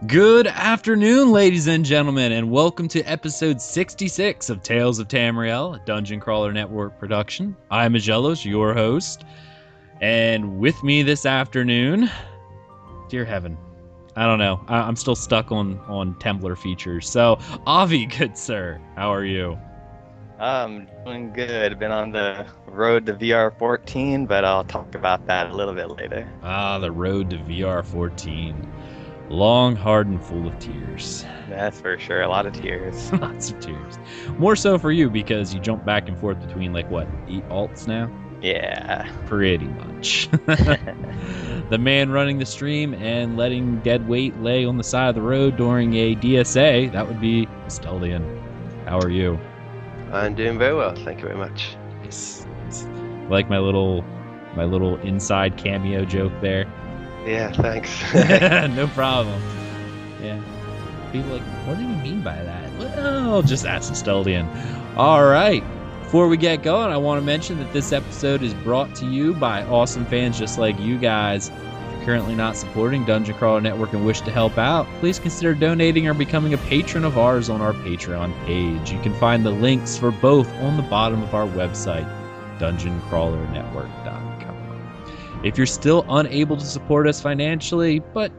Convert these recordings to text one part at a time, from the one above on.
Good afternoon, ladies and gentlemen, and welcome to episode 66 of Tales of Tamriel, a Dungeon Crawler Network production. I'm Aggelos, your host, and with me this afternoon, dear heaven, I don't know, I'm still stuck on Templar features. So, Avi, good sir, how are you? I'm doing good. Been on the road to VR 14, but I'll talk about that a little bit later. The road to VR 14. Long, hard, and full of tears. That's for sure. A lot of tears. Lots of tears. More so for you because you jump back and forth between, 8 alts now? Yeah. Pretty much. The man running the stream and letting dead weight lay on the side of the road during a DSA, that would be Asteldian. How are you? I'm doing very well, thank you very much. Nice. Like my little inside cameo joke there. Yeah, thanks. No problem. Yeah. People are like, what do you mean by that? Well, just ask Asteldian. All right. Before we get going, I want to mention that this episode is brought to you by awesome fans just like you guys. If you're currently not supporting Dungeon Crawler Network and wish to help out, please consider donating or becoming a patron of ours on our Patreon page. You can find the links for both on the bottom of our website, dungeoncrawlernetwork.com. If you're still unable to support us financially, but,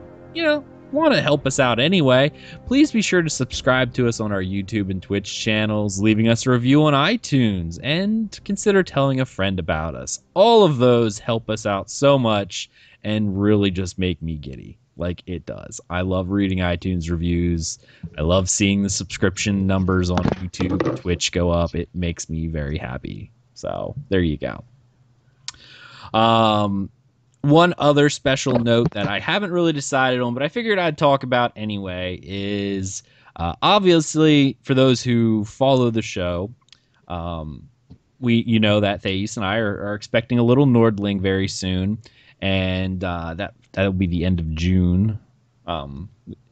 want to help us out anyway, please be sure to subscribe to us on our YouTube and Twitch channels, leaving us a review on iTunes, and consider telling a friend about us. All of those help us out so much and really just make me giddy, like it does. I love reading iTunes reviews. I love seeing the subscription numbers on YouTube and Twitch go up. It makes me very happy. So there you go. One other special note that I haven't really decided on, but I figured I'd talk about anyway, is obviously for those who follow the show, that Thais and I are expecting a little Nordling very soon, and that'll be the end of June. The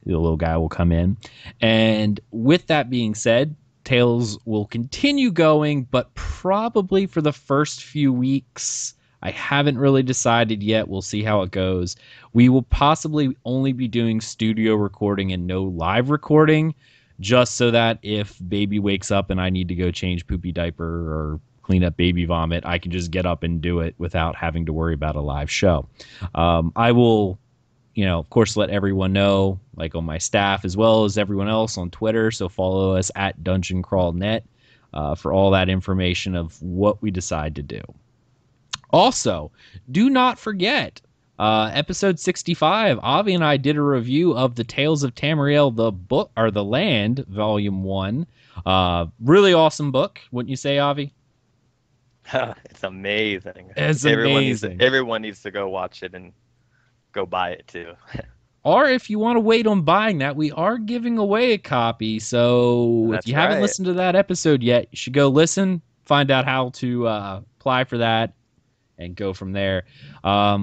little guy will come in, and with that being said, Tales will continue going, but probably for the first few weeks. I haven't really decided yet. We'll see how it goes. We will possibly only be doing studio recording and no live recording, just so that if baby wakes up and I need to go change poopy diaper or clean up baby vomit, I can just get up and do it without having to worry about a live show. I will, of course, let everyone know, like on my staff as well as everyone else on Twitter. So follow us at Dungeon Crawl Net for all that information of what we decide to do. Also, do not forget, episode 65, Avi and I did a review of the Tales of Tamriel, the book, or the Land, Volume 1. Really awesome book, wouldn't you say, Avi? It's amazing. Amazing. Everyone needs to go watch it and go buy it too. Or if you want to wait on buying that, we are giving away a copy. So if you haven't listened to that episode yet, you should go listen, find out how to apply for that, and go from there.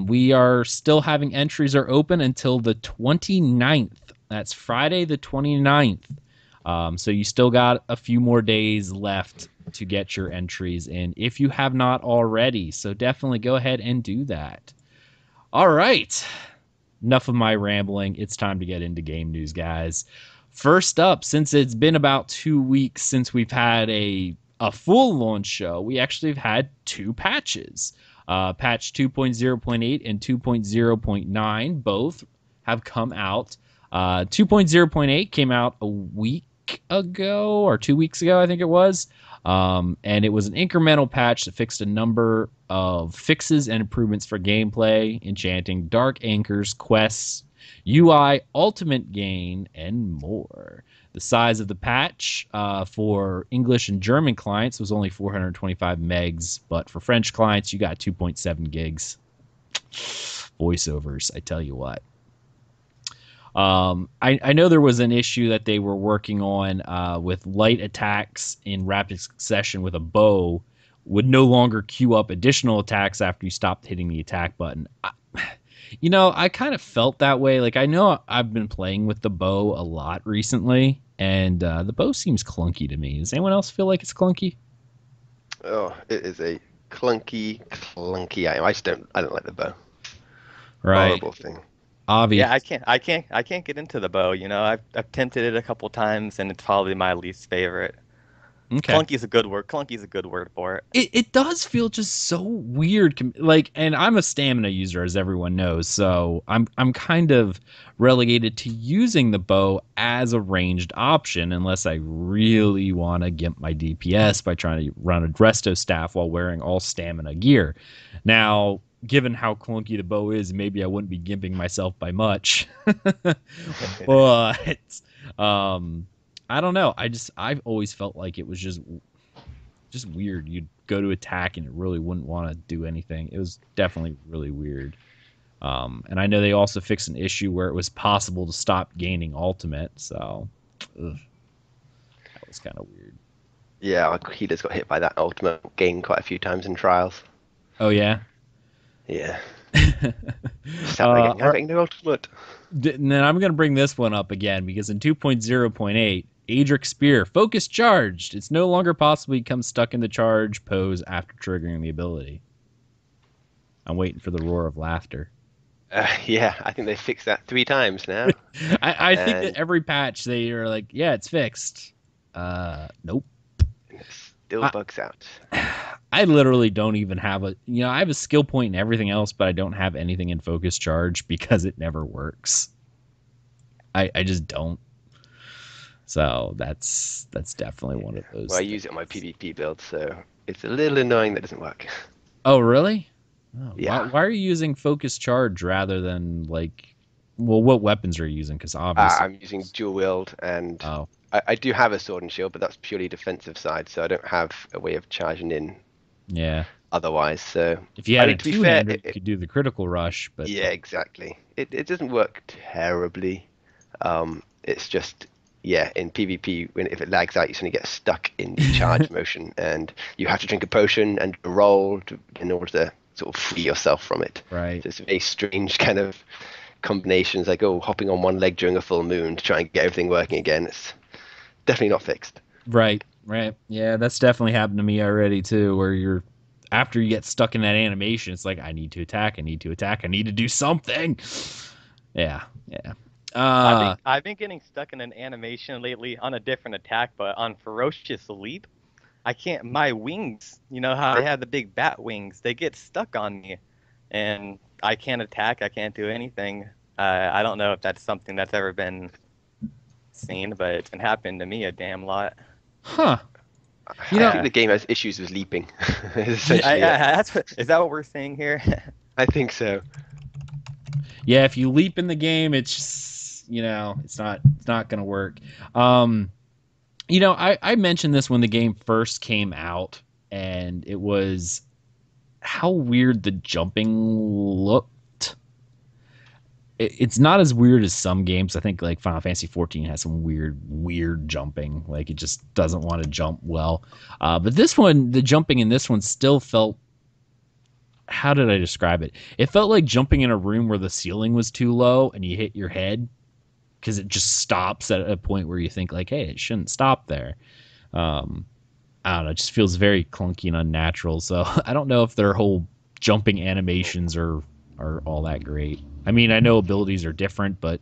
We are still having entries are open until the 29th. That's Friday the 29th. So you still got a few more days left to get your entries in if you have not already. So definitely go ahead and do that. All right. Enough of my rambling. It's time to get into game news, guys. First up, since it's been about 2 weeks since we've had a full launch show, we actually have had 2 patches. Patch 2.0.8 and 2.0.9 both have come out. 2.0.8 came out a week ago or 2 weeks ago, I think it was. And it was an incremental patch that fixed a number of fixes and improvements for gameplay, enchanting, dark anchors, quests, UI, ultimate gain, and more. The size of the patch for English and German clients was only 425 megs, but for French clients, you got 2.7 gigs. Voiceovers, I tell you what. I know there was an issue that they were working on with light attacks in rapid succession with a bow would no longer queue up additional attacks after you stopped hitting the attack button. I kind of felt that way. Like, I know I've been playing with the bow a lot recently, and the bow seems clunky to me. Does anyone else feel like it's clunky? Oh, it is a clunky item. I don't like the bow. Right. Horrible thing. Avi. Yeah, I can't get into the bow. You know, I've tempted it a couple times, and it's probably my least favorite. Okay. Clunky's a good word. Clunky's a good word for it. It does feel just so weird, like, and I'm a stamina user, as everyone knows, so I'm kind of relegated to using the bow as a ranged option unless I really want to gimp my DPS by trying to run a Resto staff while wearing all stamina gear. Now, given how clunky the bow is, maybe I wouldn't be gimping myself by much, but I don't know. I've always felt like it was just weird. You'd go to attack and it really wouldn't want to do anything. It was definitely really weird. And I know they also fixed an issue where it was possible to stop gaining ultimate, so that was kind of weird. Yeah, our healers got hit by that ultimate gain quite a few times in trials. Oh yeah? Yeah. I'm getting no ultimate. And then I'm going to bring this one up again because in 2.0.8, Adric Spear, focus charged. It's no longer possible to become stuck in the charge pose after triggering the ability. I'm waiting for the roar of laughter. Yeah, I think they fixed that 3 times now. I think that every patch they are like, yeah, it's fixed. Nope. Still bugs out. I literally don't even have I have a skill point and everything else, but I don't have anything in focus charge because it never works. I just don't. So that's definitely one of those. Well, I use it on my PvP build, so it's a little annoying that it doesn't work. Oh, really? Oh, yeah. Why are you using focus charge rather than what weapons are you using? Because obviously I'm using dual wield, and I do have a sword and shield, but that's purely defensive side, so I don't have a way of charging in. Yeah. Otherwise, so if you had a two-hander, you could do the critical rush, but yeah, exactly. It doesn't work terribly. It's just. Yeah, in PvP, if it lags out, you suddenly get stuck in the charge motion, and you have to drink a potion and roll in order to sort of free yourself from it. Right. So it's a very strange kind of combinations, like hopping on one leg during a full moon to try and get everything working again. It's definitely not fixed. Right. Yeah, that's definitely happened to me already too, where after you get stuck in that animation, it's like, I need to attack, I need to do something. Yeah. I've been getting stuck in an animation lately on a different attack, but on Ferocious Leap, I can't. My wings, you know how they have the big bat wings, they get stuck on me, and I can't attack. I can't do anything. I don't know if that's something that's ever been seen, but it's been happening to me a damn lot. Huh. I think the game has issues with leaping. Is that what we're saying here? I think so. Yeah, if you leap in the game, it's just, it's not gonna work. I mentioned this when the game first came out, and it was how weird the jumping looked. It's not as weird as some games. I think like Final Fantasy 14 has some weird jumping. Like it just doesn't want to jump well. But this one, the jumping in this one still felt. How did I describe it? It felt like jumping in a room where the ceiling was too low and you hit your head, because it just stops at a point where you think like, hey, it shouldn't stop there. I don't know. It just feels very clunky and unnatural. So I don't know if their whole jumping animations are all that great. I mean, I know abilities are different, but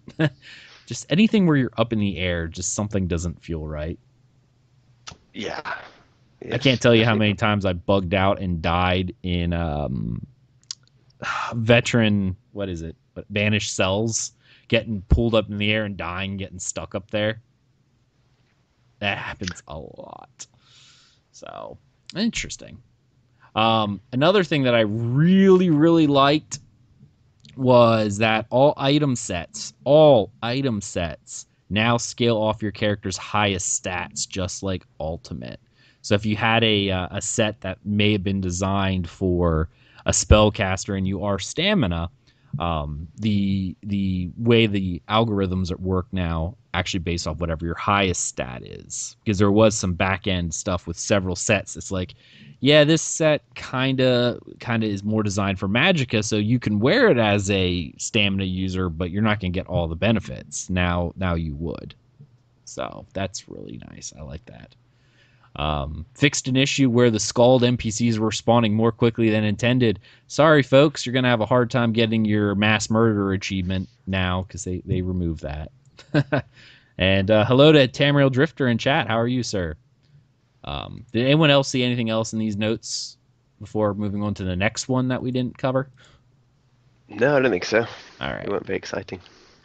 just anything where you're up in the air, just something doesn't feel right. Yeah. Yes, I can't tell you how many times I bugged out and died in veteran, banished cells, getting pulled up in the air and dying, getting stuck up there. That happens a lot. So, interesting. Another thing that I really, really liked was that all item sets now scale off your character's highest stats, just like Ultimate. So if you had a set that may have been designed for a spellcaster and you are stamina, the way the algorithms at work now actually based off whatever your highest stat is. Because there was some back end stuff with several sets. It's like, yeah, this set kinda is more designed for Magicka, so you can wear it as a stamina user, but you're not gonna get all the benefits. Now you would. So that's really nice. I like that. Fixed an issue where the scald NPCs were spawning more quickly than intended. Sorry, folks, you're going to have a hard time getting your mass murder achievement now because they removed that. And hello to Tamriel Drifter in chat. How are you, sir? Did anyone else see anything else in these notes before moving on to the next one that we didn't cover? No, I don't think so. All right. It weren't very exciting.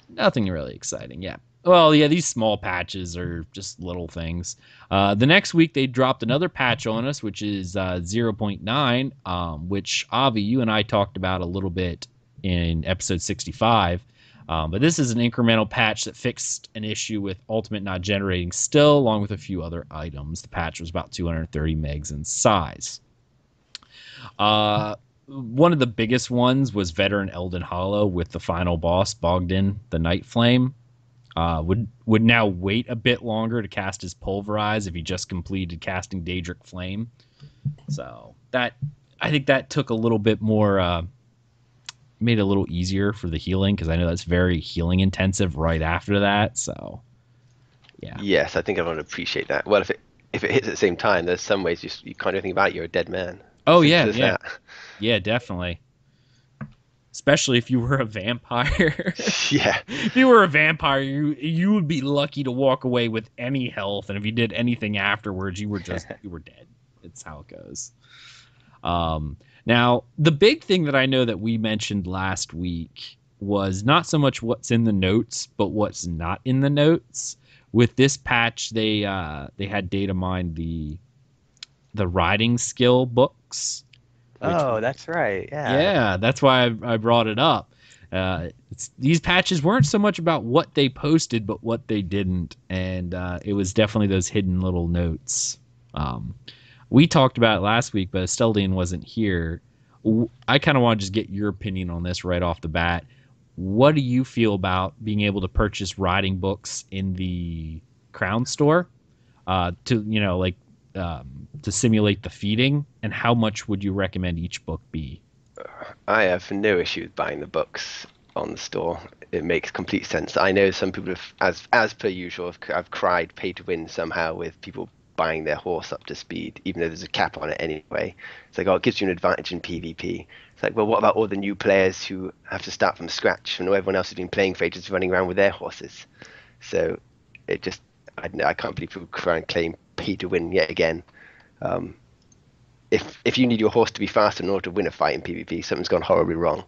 Nothing really exciting, yeah. Well, yeah, these small patches are just little things. The next week, they dropped another patch on us, which is 0.9, which, Avi, you and I talked about a little bit in episode 65. But this is an incremental patch that fixed an issue with Ultimate not generating still, along with a few other items. The patch was about 230 megs in size. One of the biggest ones was Veteran Elden Hollow with the final boss, Bogdan, the Night Flame. Would now wait a bit longer to cast his Pulverize if he just completed casting Daedric Flame. So I think that took a little bit more, made it a little easier for the healing, because I know that's very healing intensive right after that. So yeah. Yes, I think everyone would appreciate that. Well, if it hits at the same time, there's some ways you can't do anything about it. You're a dead man. Oh yeah, yeah, yeah, definitely. Especially if you were a vampire. Yeah. If you were a vampire, you would be lucky to walk away with any health, and if you did anything afterwards, you were dead. It's how it goes. Now, the big thing that I know that we mentioned last week was not so much what's in the notes, but what's not in the notes. With this patch, they had data mined the riding skill books. Oh, that's right. Yeah. Yeah, that's why I brought it up. These patches weren't so much about what they posted, but what they didn't. And it was definitely those hidden little notes. We talked about it last week, but Asteldian wasn't here. I kind of want to just get your opinion on this right off the bat. What do you feel about being able to purchase riding books in the Crown Store to simulate the feeding, and how much would you recommend each book be? I have no issue with buying the books on the store. It makes complete sense. I know some people have, as per usual, have cried pay to win somehow with people buying their horse up to speed, even though there's a cap on it anyway. It's like, oh, it gives you an advantage in PvP. It's like, well, what about all the new players who have to start from scratch and everyone else has been playing for ages running around with their horses? So it just, I can't believe people try and claim pay to win yet again. If you need your horse to be faster in order to win a fight in PvP, something's gone horribly wrong.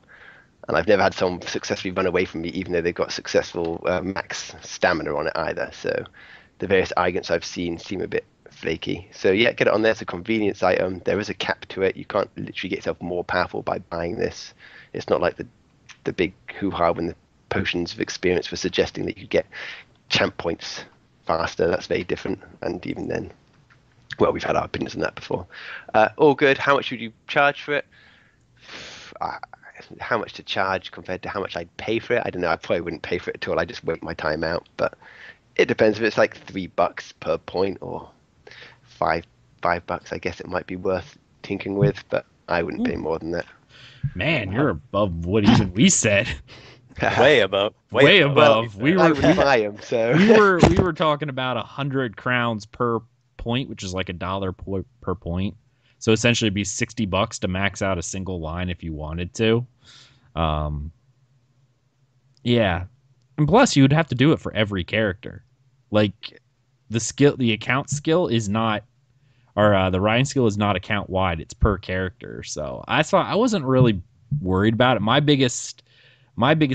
And I've never had someone successfully run away from me, even though they've got successful max stamina on it either. So the various Igants I've seen seem a bit flaky. So yeah, get it on there. It's a convenience item. There is a cap to it. You can't literally get yourself more powerful by buying this. It's not like the big hoo-ha when the potions of experience were suggesting that you could get champ points faster. That's very different. And even then, well, we've had our opinions on that before. All good. How much would you charge for it? How much to charge compared to how much I'd pay for it? I don't know. I probably wouldn't pay for it at all. I just wait my time out. But it depends. If it's like $3 per point or $5, I guess it might be worth tinkering with. But I wouldn't pay more than that. Man, you're above what even we said. Way above. Way above. I wouldn't buy them. So we were talking about 100 crowns per point, which is like $1 per point. So essentially it'd be $60 to max out a single line if you wanted to. Yeah. And plus you would have to do it for every character. Like the account skill is not, or the riding skill is not account wide. It's per character. So I wasn't really worried about it. My biggest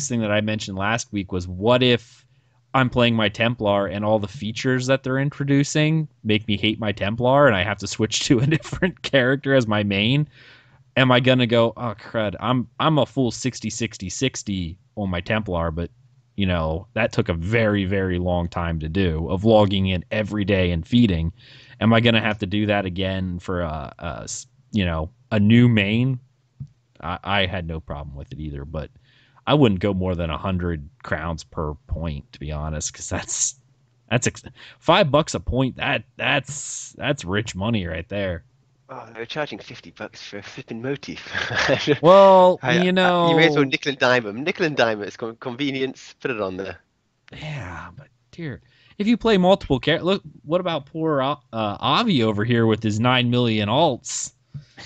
thing that I mentioned last week was, what if I'm playing my Templar and all the features that they're introducing make me hate my Templar and I have to switch to a different character as my main? Am I going to go, oh, crud, I'm a full 60-60-60 on my Templar, but, you know, that took a very, very long time to do, of logging in every day and feeding. Am I going to have to do that again for a new main? I had no problem with it either, but I wouldn't go more than 100 crowns per point, to be honest, because that's $5 a point. That's rich money right there. Oh, they're charging $50 for a flipping motif. Well, you may as well nickel and dime them. Nickel and dime it. It's convenience. Put it on there. Yeah, but dear, if you play multiple characters, look, what about poor Avi over here with his 9 million alts?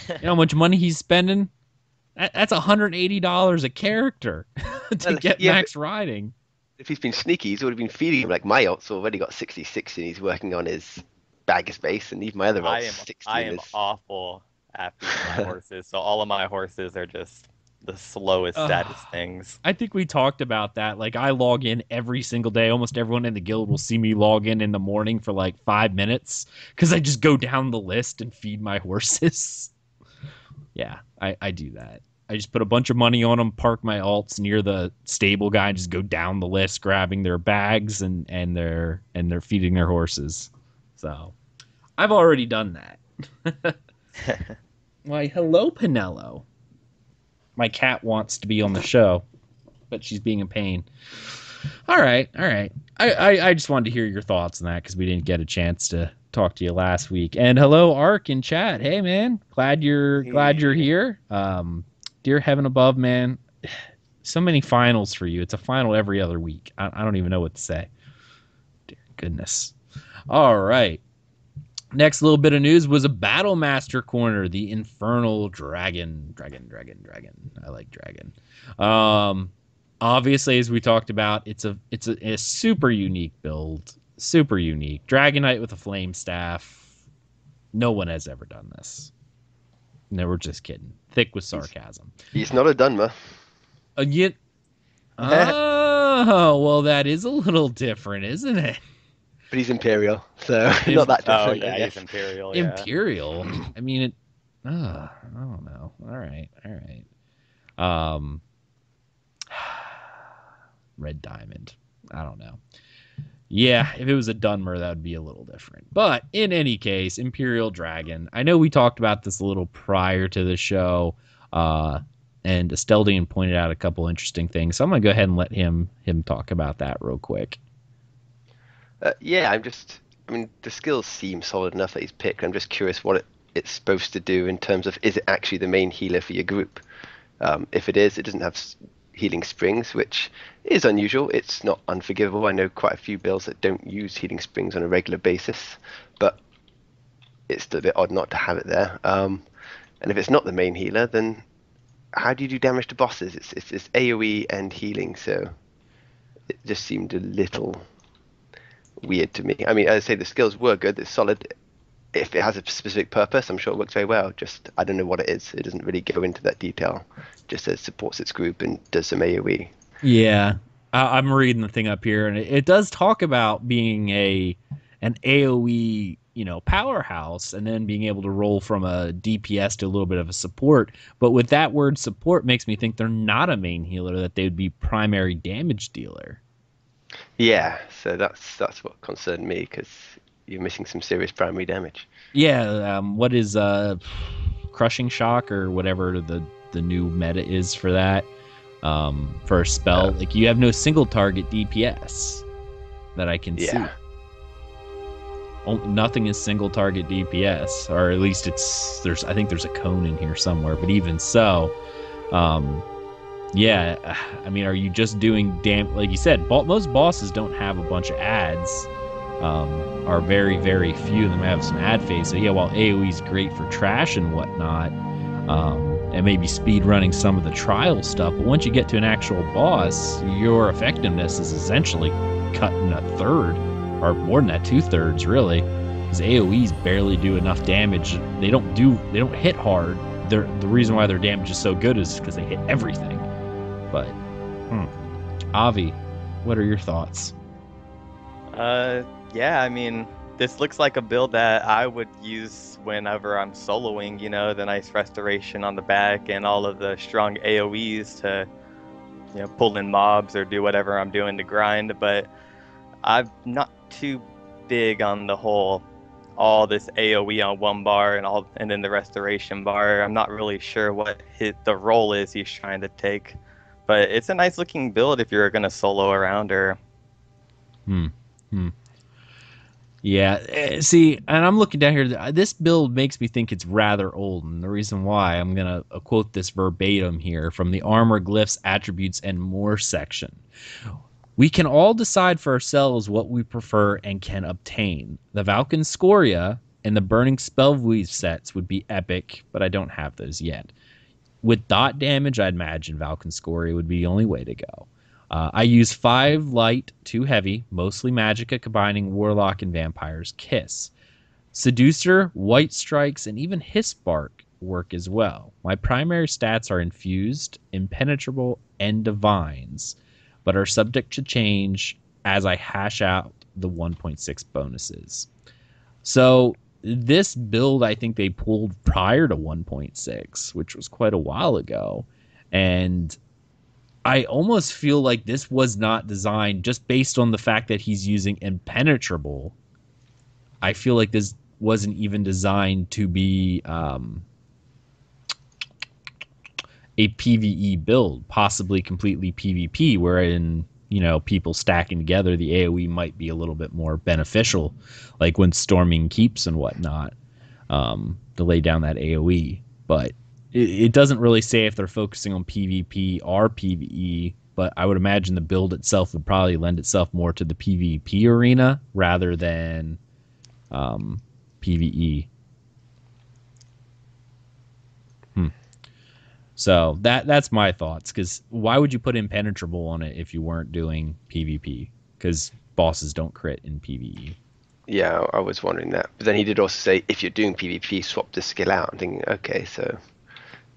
You know how much money he's spending? That's $180 a character to get max riding. If he's been sneaky, he's already been feeding him. Like my alt's already got 66 and he's working on his bag space, and even my other alt's 60. I am awful at feeding my horses, so all of my horses are just the slowest status things. I think we talked about that. Like, I log in every single day. Almost everyone in the guild will see me log in the morning for like 5 minutes because I just go down the list and feed my horses. Yeah, I do that. I just put a bunch of money on them, park my alts near the stable guy, and just go down the list, grabbing their bags and they're feeding their horses. So I've already done that. Why, hello, Pinello. My cat wants to be on the show, but she's being a pain. All right. I just wanted to hear your thoughts on that because we didn't get a chance to talk to you last week. And hello, Ark in chat. Hey, man, glad you're here. Dear heaven above, man, so many finals for you. It's a final every other week. I don't even know what to say. Dear goodness. All right. Next little bit of news was a Battlemaster corner, the Infernal Dragon. Dragon. I like dragon. Obviously, as we talked about, it's a super unique build. Super unique. Dragonite with a flame staff. No one has ever done this. No, we're just kidding. Thick with sarcasm. He's not a Dunmer. Oh, well, that is a little different, isn't it? But he's Imperial, so not that different. Oh, yeah, he's Imperial. Yeah. Imperial? I mean, I don't know. All right. Red Diamond. I don't know. Yeah, if it was a Dunmer, that would be a little different. But in any case, Imperial Dragon. I know we talked about this a little prior to the show, and Asteldian pointed out a couple interesting things. So I'm going to go ahead and let him talk about that real quick. Yeah, the skills seem solid enough that he's picked. I'm just curious what it's supposed to do in terms of, is it actually the main healer for your group? If it is, it doesn't have healing springs, which is unusual. It's not unforgivable. I know quite a few builds that don't use healing springs on a regular basis, but it's still a bit odd not to have it there. And if it's not the main healer, then how do you do damage to bosses? It's AoE and healing, so it just seemed a little weird to me. I mean, as I say, the skills were good. It's solid. If it has a specific purpose, I'm sure it works very well. Just, I don't know what it is. It doesn't really go into that detail. Just says supports its group and does some AoE. Yeah, I'm reading the thing up here, and it does talk about being an AoE, powerhouse, and then being able to roll from a DPS to a little bit of a support. But with that word support, makes me think they're not a main healer; that they would be primary damage dealer. Yeah, so that's what concerned me, because you're missing some serious primary damage. Yeah, what is crushing shock or whatever the new meta is for that? For a spell, like, you have no single target DPS that I can see. Nothing is single target DPS, or at least I think there's a cone in here somewhere, but even so, yeah, I mean, are you just doing like you said, most bosses don't have a bunch of ads, are very, very few of them have some ad phase. So yeah, while AoE is great for trash and whatnot, and maybe speed running some of the trial stuff, but once you get to an actual boss, your effectiveness is essentially cut in a third, or more than that, 2/3 really, because AoEs barely do enough damage. They don't hit hard. The reason why their damage is so good is because they hit everything. But Avi, what are your thoughts? Yeah, I mean, this looks like a build that I would use whenever I'm soloing, the nice restoration on the back and all of the strong AoEs to, pull in mobs or do whatever I'm doing to grind. But I'm not too big on the whole, all this AoE on one bar and then the restoration bar. I'm not really sure what the role is he's trying to take. But it's a nice looking build if you're going to solo around her. Yeah, see, and I'm looking down here. This build makes me think it's rather old, and the reason why, I'm going to quote this verbatim here from the Armor, Glyphs, Attributes, and More section. We can all decide for ourselves what we prefer and can obtain. The Valken Scoria and the Burning Spellweave sets would be epic, but I don't have those yet. With dot damage, I'd imagine Valken Scoria would be the only way to go. I use 5 light, 2 heavy, mostly Magicka combining Warlock and Vampire's Kiss. Seducer, White Strikes, and even Hissbark work as well. My primary stats are Infused, Impenetrable, and Divines, but are subject to change as I hash out the 1.6 bonuses. So this build, I think they pulled prior to 1.6, which was quite a while ago. And I almost feel like this was not designed just based on the fact that he's using Impenetrable. I feel like this wasn't even designed to be a PvE build, possibly completely PvP, wherein, you know, people stacking together, the AoE might be a little bit more beneficial, like when storming keeps and whatnot, to lay down that AoE. But it doesn't really say if they're focusing on PvP or PvE, but I would imagine the build itself would probably lend itself more to the PvP arena rather than PvE. So that's my thoughts, because why would you put Impenetrable on it if you weren't doing PvP? Because bosses don't crit in PvE. Yeah, I was wondering that. But then he did also say, if you're doing PvP, swap this skill out. I'm thinking, okay, so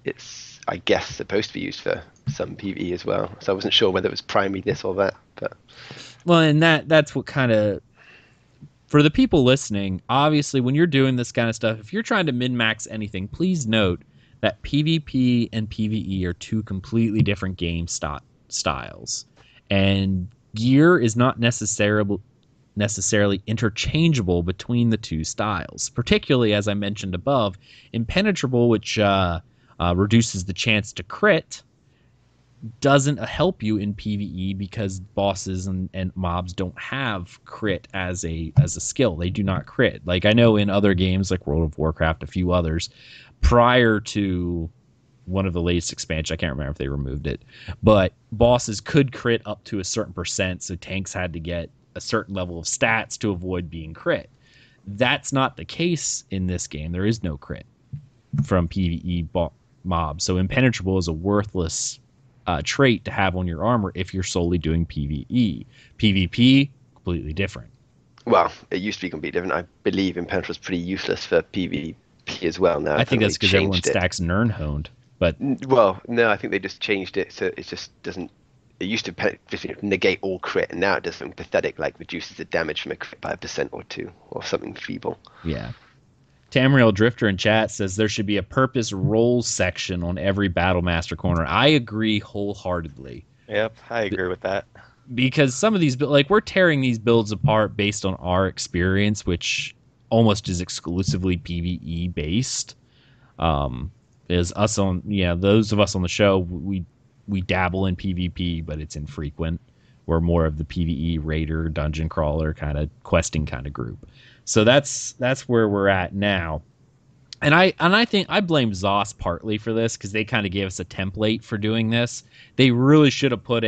it's, I guess, supposed to be used for some PvE as well. So I wasn't sure whether it was primary this or that. But well, and that's what kind of, for the people listening, obviously when you're doing this kind of stuff, if you're trying to min-max anything, please note that PvP and PvE are two completely different game styles. And gear is not necessarily interchangeable between the two styles, particularly, as I mentioned above, Impenetrable, which reduces the chance to crit, doesn't help you in PvE because bosses and mobs don't have crit as a skill. They do not crit. Like, I know in other games like World of Warcraft, a few others, prior to one of the latest expansions, I can't remember if they removed it, but bosses could crit up to a certain percent, so tanks had to get a certain level of stats to avoid being crit. That's not the case in this game. There is no crit from PvE mobs, so Impenetrable is a worthless trait to have on your armor if you're solely doing PvE. PvP, completely different. Well, it used to be completely different. I believe Impenetrable is pretty useless for PvP as well now. I think that's because everyone stacks Nirnhoned. But well, no, I think they just changed it so it just doesn't. It used to just negate all crit, and now it does something pathetic, like reduces the damage from a crit by 1% or 2, or something feeble. Yeah. Tamriel Drifter in chat says there should be a purpose roles section on every Battlemaster corner. I agree wholeheartedly. Yep, I agree with that. Because some of these, like, we're tearing these builds apart based on our experience, which almost is exclusively PvE based. Is us on, those of us on the show, we dabble in PvP, but it's infrequent. We're more of the PvE raider, dungeon crawler kind of questing kind of group. So that's where we're at now. And I think I blame ZOS partly for this, because they kind of gave us a template for doing this. They really should have put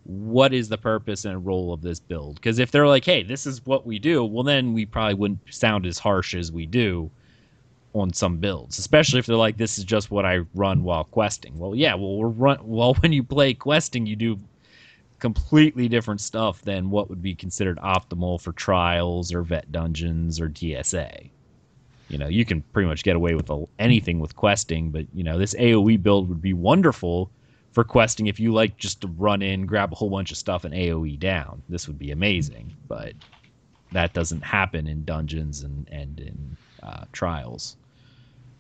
what is the purpose and role of this build? Because if they're like, hey, this is what we do, well, then we probably wouldn't sound as harsh as we do on some builds, especially if they're like, this is just what I run while questing. Well, yeah, when you play questing, you do completely different stuff than what would be considered optimal for trials or vet dungeons or DSA. You can pretty much get away with anything with questing, but this AoE build would be wonderful for questing if you like just to run in, grab a whole bunch of stuff, and AoE down. This would be amazing, but that doesn't happen in dungeons and in trials.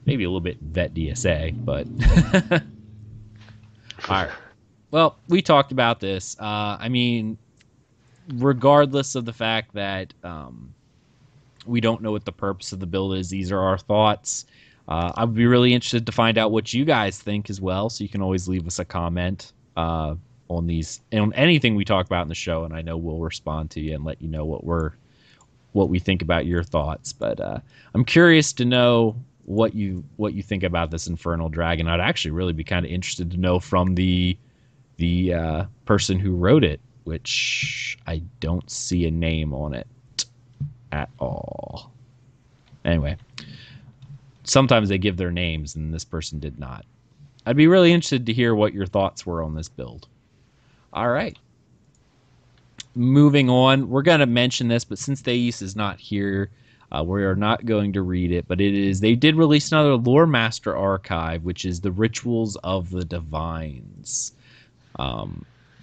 Maybe a little bit vet DSA, but all right. Well, we talked about this. I mean, regardless of the fact that we don't know what the purpose of the build is, these are our thoughts. I would be really interested to find out what you guys think as well, so you can always leave us a comment on these and on anything we talk about in the show, and I know we'll respond to you and let you know what we think about your thoughts. But I'm curious to know what you think about this Infernal Dragon. I'd actually really be kind of interested to know from the person who wrote it which I don't see a name on it at all. Anyway, sometimes they give their names, and this person did not. I'd be really interested to hear what your thoughts were on this build. All right. Moving on, we're going to mention this, but since Thais is not here, we are not going to read it. But they did release another Loremaster archive, which is the Rituals of the Divines.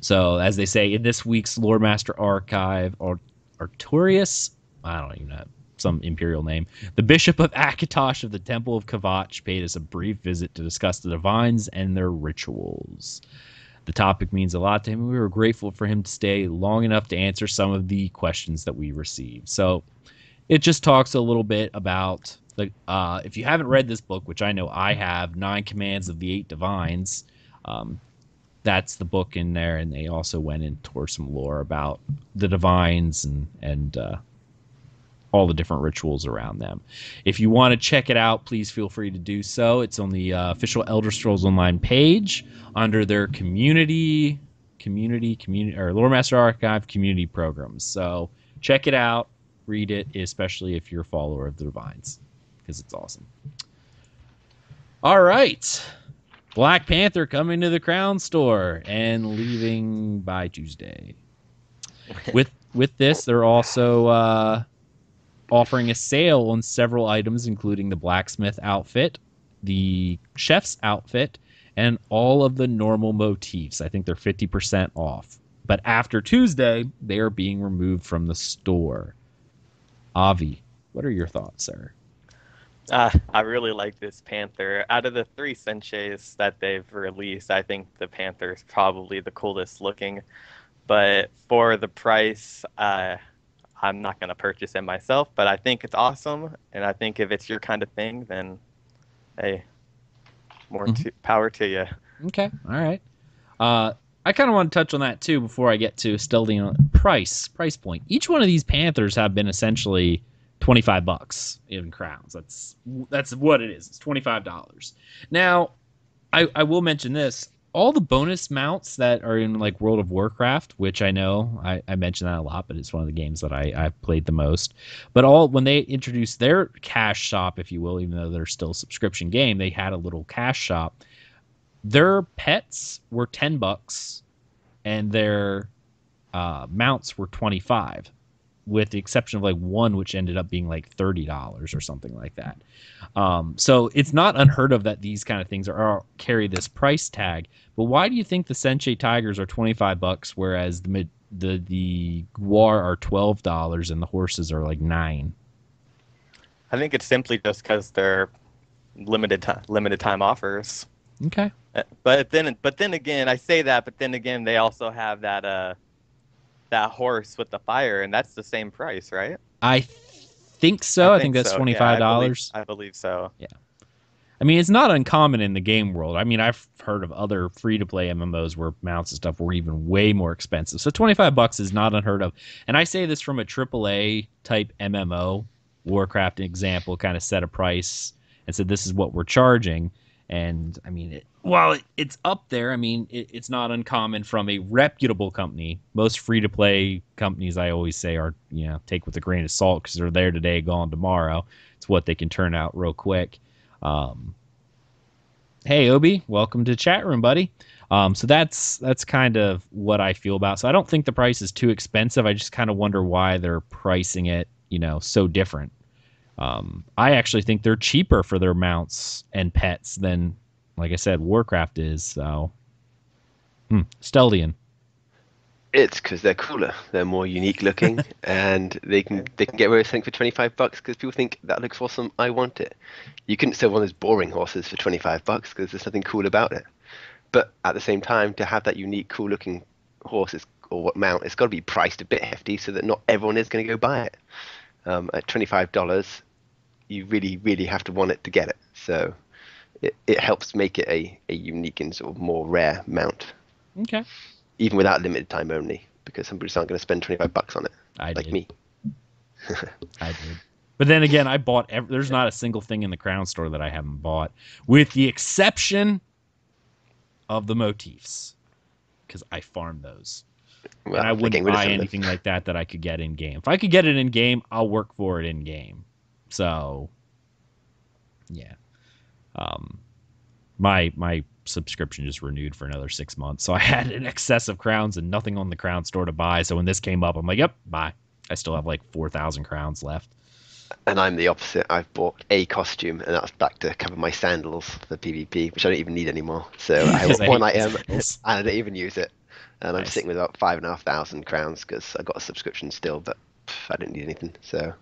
So, as they say, in this week's Loremaster archive, Arturius, I don't even know, some imperial name, the Bishop of Akatosh of the Temple of Kavach paid us a brief visit to discuss the Divines and their rituals. The topic means a lot to him, and we were grateful for him to stay long enough to answer some of the questions that we received. So it just talks a little bit about, if you haven't read this book, which I know I have, 9 Commands of the 8 Divines, that's the book in there, and they also went into some lore about the Divines and all the different rituals around them. If you want to check it out, please feel free to do so. It's on the official Elder Scrolls Online page under their community or Loremaster Archive community programs. So check it out, read it, especially if you're a follower of the Divines, because it's awesome. All right. Black Panther coming to the Crown Store and leaving by Tuesday. With this, they're also offering a sale on several items, including the blacksmith outfit, the chef's outfit, and all of the normal motifs. I think they're 50% off. But after Tuesday, they are being removed from the store. Avi, what are your thoughts, sir? I really like this Panther. Out of the 3 Senshais that they've released, I think the Panther is probably the coolest looking. But for the price, I'm not going to purchase it myself, but I think it's awesome, and I think if it's your kind of thing, then, hey, power to you. Okay, all right. I kind of want to touch on that, too, before I get to Asteldian price point. Each one of these Panthers have been essentially $25 in crowns. That's what it is. It's $25. Now, I will mention this. All the bonus mounts that are in like World of Warcraft, which I know I mention that a lot, but it's one of the games that I've played the most. But when they introduced their cash shop, if you will, even though they're still a subscription game, they had a little cash shop. Their pets were $10, and their mounts were $25, with the exception of like one, which ended up being like $30 or something like that. So it's not unheard of that these kind of things carry this price tag. But why do you think the Senshai Tigers are $25, whereas the Gwar are $12 and the horses are like $9? I think it's simply just because they're limited time offers. Okay. But then again, I say that, but then again, they also have that horse with the fire, and that's the same price, right? I think so. I think that's so. $25. Yeah, I believe so. Yeah. I mean, it's not uncommon in the game world. I mean, I've heard of other free-to-play MMOs where mounts and stuff were even way more expensive. So $25 is not unheard of. And I say this from a AAA type MMO. Warcraft example kind of set a price and said, this is what we're charging. And, I mean, while it's up there, I mean, it's not uncommon from a reputable company. Most free-to-play companies, I always say, are, take with a grain of salt because they're there today, gone tomorrow. It's what they can turn out real quick. Hey, Obi, welcome to the chat room, buddy. So that's kind of what I feel about. So I don't think the price is too expensive. I just kind of wonder why they're pricing it, so different. I actually think they're cheaper for their mounts and pets than, like I said, Warcraft is. So, Asteldian. It's because they're cooler. They're more unique looking, and they can get away with something for $25 because people think that looks awesome. I want it. You couldn't sell one of those boring horses for $25 because there's something cool about it. But at the same time, to have that unique, cool looking horse or mount, it's got to be priced a bit hefty so that not everyone is going to go buy it. At $25, you really, really have to want it to get it. So it helps make it a unique and sort of more rare mount. Okay. Even without limited time only, because some people aren't going to spend $25 on it. Me. I did. But then again, I bought there's not a single thing in the Crown Store that I haven't bought, with the exception of the motifs, because I farm those. Well, and I wouldn't buy anything like that I could get in game. If I could get it in game, I'll work for it in game. So, yeah. My subscription just renewed for another 6 months, so I had an excess of crowns and nothing on the crown store to buy. So when this came up, I'm like, yep, buy. I still have like 4,000 crowns left. And I'm the opposite. I've bought a costume, and that's back to cover my sandals for PvP, which I don't even need anymore. So I have one item, and I don't even use it. And I'm sitting with about 5,500 crowns because I got a subscription still, but I didn't need anything. So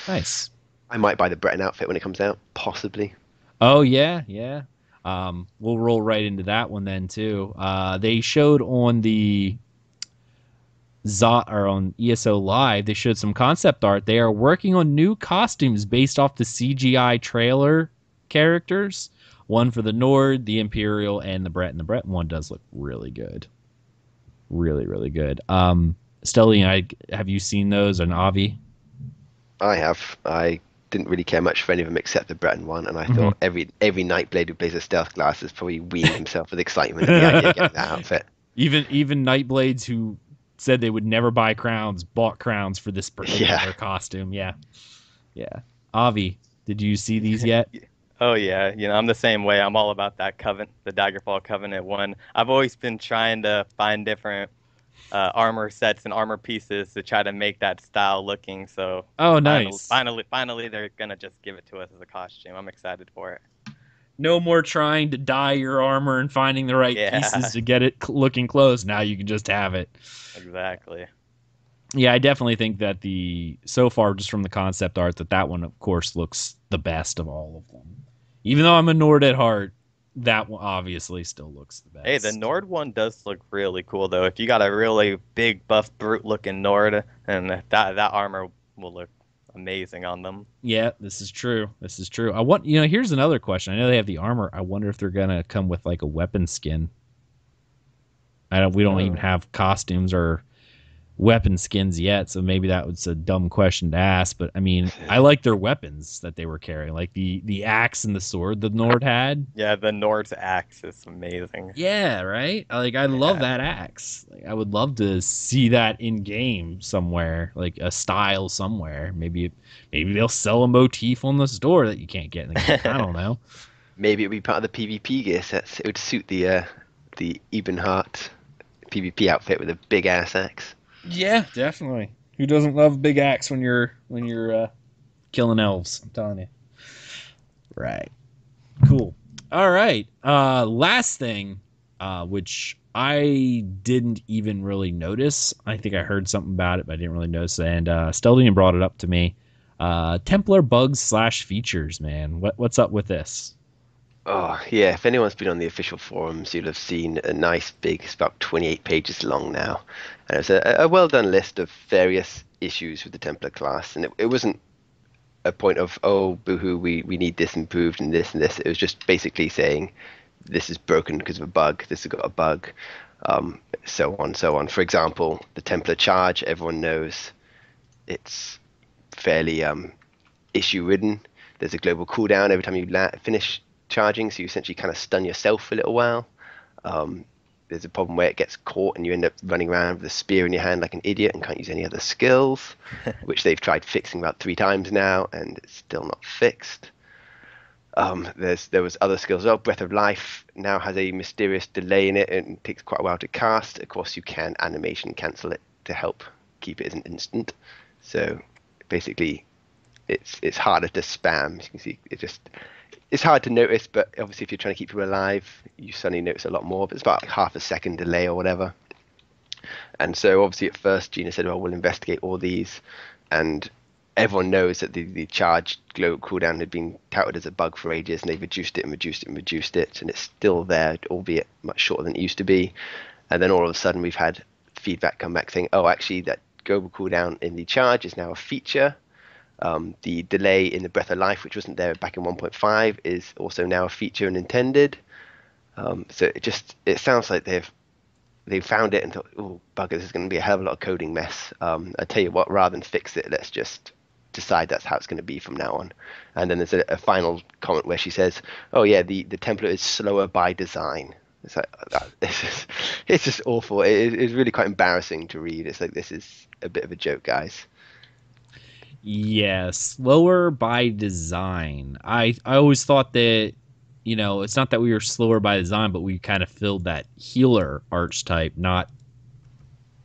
nice. I might buy the Breton outfit when it comes out, possibly. Oh yeah. We'll roll right into that one then too. They showed on the on ESO Live, they showed some concept art. They are working on new costumes based off the CGI trailer characters. One for the Nord, the Imperial, and the Breton. The Breton one does look really good. Really, really good. Asteldian, have you seen those on Avi? I have. I didn't really care much for any of them except the Breton one, and I thought every Nightblade who plays a stealth class is probably weaning himself with excitement at the idea of getting that outfit. Even Nightblades who said they would never buy crowns bought crowns for this particular costume. Yeah. Avi, did you see these yet? Oh yeah, I'm the same way. I'm all about that the Daggerfall Covenant one. I've always been trying to find different armor sets and armor pieces to try to make that style looking. So nice. Finally, they're gonna just give it to us as a costume. I'm excited for it. No more trying to dye your armor and finding the right pieces to get it looking close. Now you can just have it. Exactly. Yeah, I definitely think that so far, just from the concept art, that one, of course, looks the best of all of them. Even though I'm a Nord at heart, that one obviously still looks the best. Hey, the Nord one does look really cool, though. If you got a really big, buff, brute-looking Nord, and that armor will look amazing on them. Yeah, this is true. I want, here's another question. I know they have the armor. I wonder if they're gonna come with like a weapon skin. We don't even have costumes or weapon skins yet, so maybe that was a dumb question to ask. But I mean, I like their weapons that they were carrying, like the axe and the sword the Nord had. Yeah, the Nord's axe is amazing. Yeah, right. I love that axe. Like, I would love to see that in game somewhere, like a style somewhere. Maybe they'll sell a motif on the store that you can't get in the game. I don't know. Maybe it'd be part of the PvP gear sets. It would suit the Ebenheart PvP outfit with a big ass axe. Yeah, definitely. Who doesn't love a big axe when you're killing elves? I'm telling you. Right. Cool. All right. Last thing, which I didn't even really notice. I think I heard something about it, but I didn't really notice. And Asteldian brought it up to me. Templar Bugs / features, man. What's up with this? Oh, yeah. If anyone's been on the official forums, you'll have seen a nice big, it's about 28 pages long now. And it's a well-done list of various issues with the Templar class. And it wasn't a point of, oh, boohoo, we need this improved and this and this. It was just basically saying, this is broken because of a bug, this has got a bug, so on, so on. For example, the Templar charge, everyone knows it's fairly issue-ridden. There's a global cooldown every time you finish charging, so you essentially kind of stun yourself for a little while. There's a problem where it gets caught and you end up running around with a spear in your hand like an idiot and can't use any other skills, which they've tried fixing about 3 times now and it's still not fixed. There was other skills as well. Breath of Life now has a mysterious delay in it and it takes quite a while to cast. Of course, you can animation cancel it to help keep it as an instant. So basically, it's harder to spam. As you can see, it's hard to notice, but obviously if you're trying to keep people alive, you suddenly notice a lot more. But it's about like half a second delay or whatever. And so obviously at first Gina said, well, we'll investigate all these. And everyone knows that the charge global cooldown had been touted as a bug for ages, and they've reduced it and reduced it and reduced it. And it's still there, albeit much shorter than it used to be. And then all of a sudden we've had feedback come back saying, oh, actually that global cooldown in the charge is now a feature. The delay in the Breath of Life, which wasn't there back in 1.5, is also now a feature and intended. So it sounds like they've found it and thought, oh, bugger, this is going to be a hell of a lot of coding mess. I tell you what, rather than fix it, let's just decide that's how it's going to be from now on. And then there's a final comment where she says, oh yeah, the Templar is slower by design. It's like it's just awful. It's really quite embarrassing to read. It's like, this is a bit of a joke, guys. Yeah, slower by design. I always thought that, it's not that we were slower by design, but we kind of filled that healer archetype, not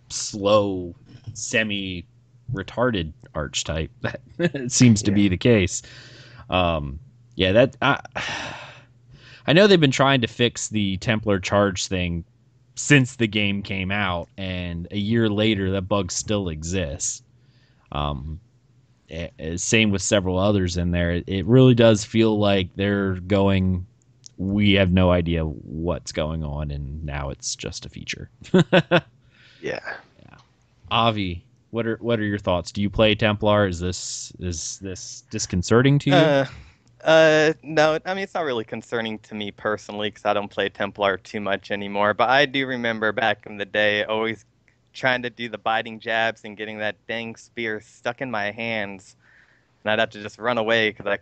slow, semi-retarded archetype. That seems to be the case. Yeah, that I know they've been trying to fix the Templar charge thing since the game came out, and a year later, that bug still exists. Same with several others in there. It really does feel like they're going, we have no idea what's going on, and now it's just a feature. Yeah. Avi, what are your thoughts? Do you play Templar? Is this disconcerting to you? No, I mean, it's not really concerning to me personally because I don't play Templar too much anymore. But I do remember back in the day always trying to do the biting jabs and getting that dang spear stuck in my hands. And I'd have to just run away because I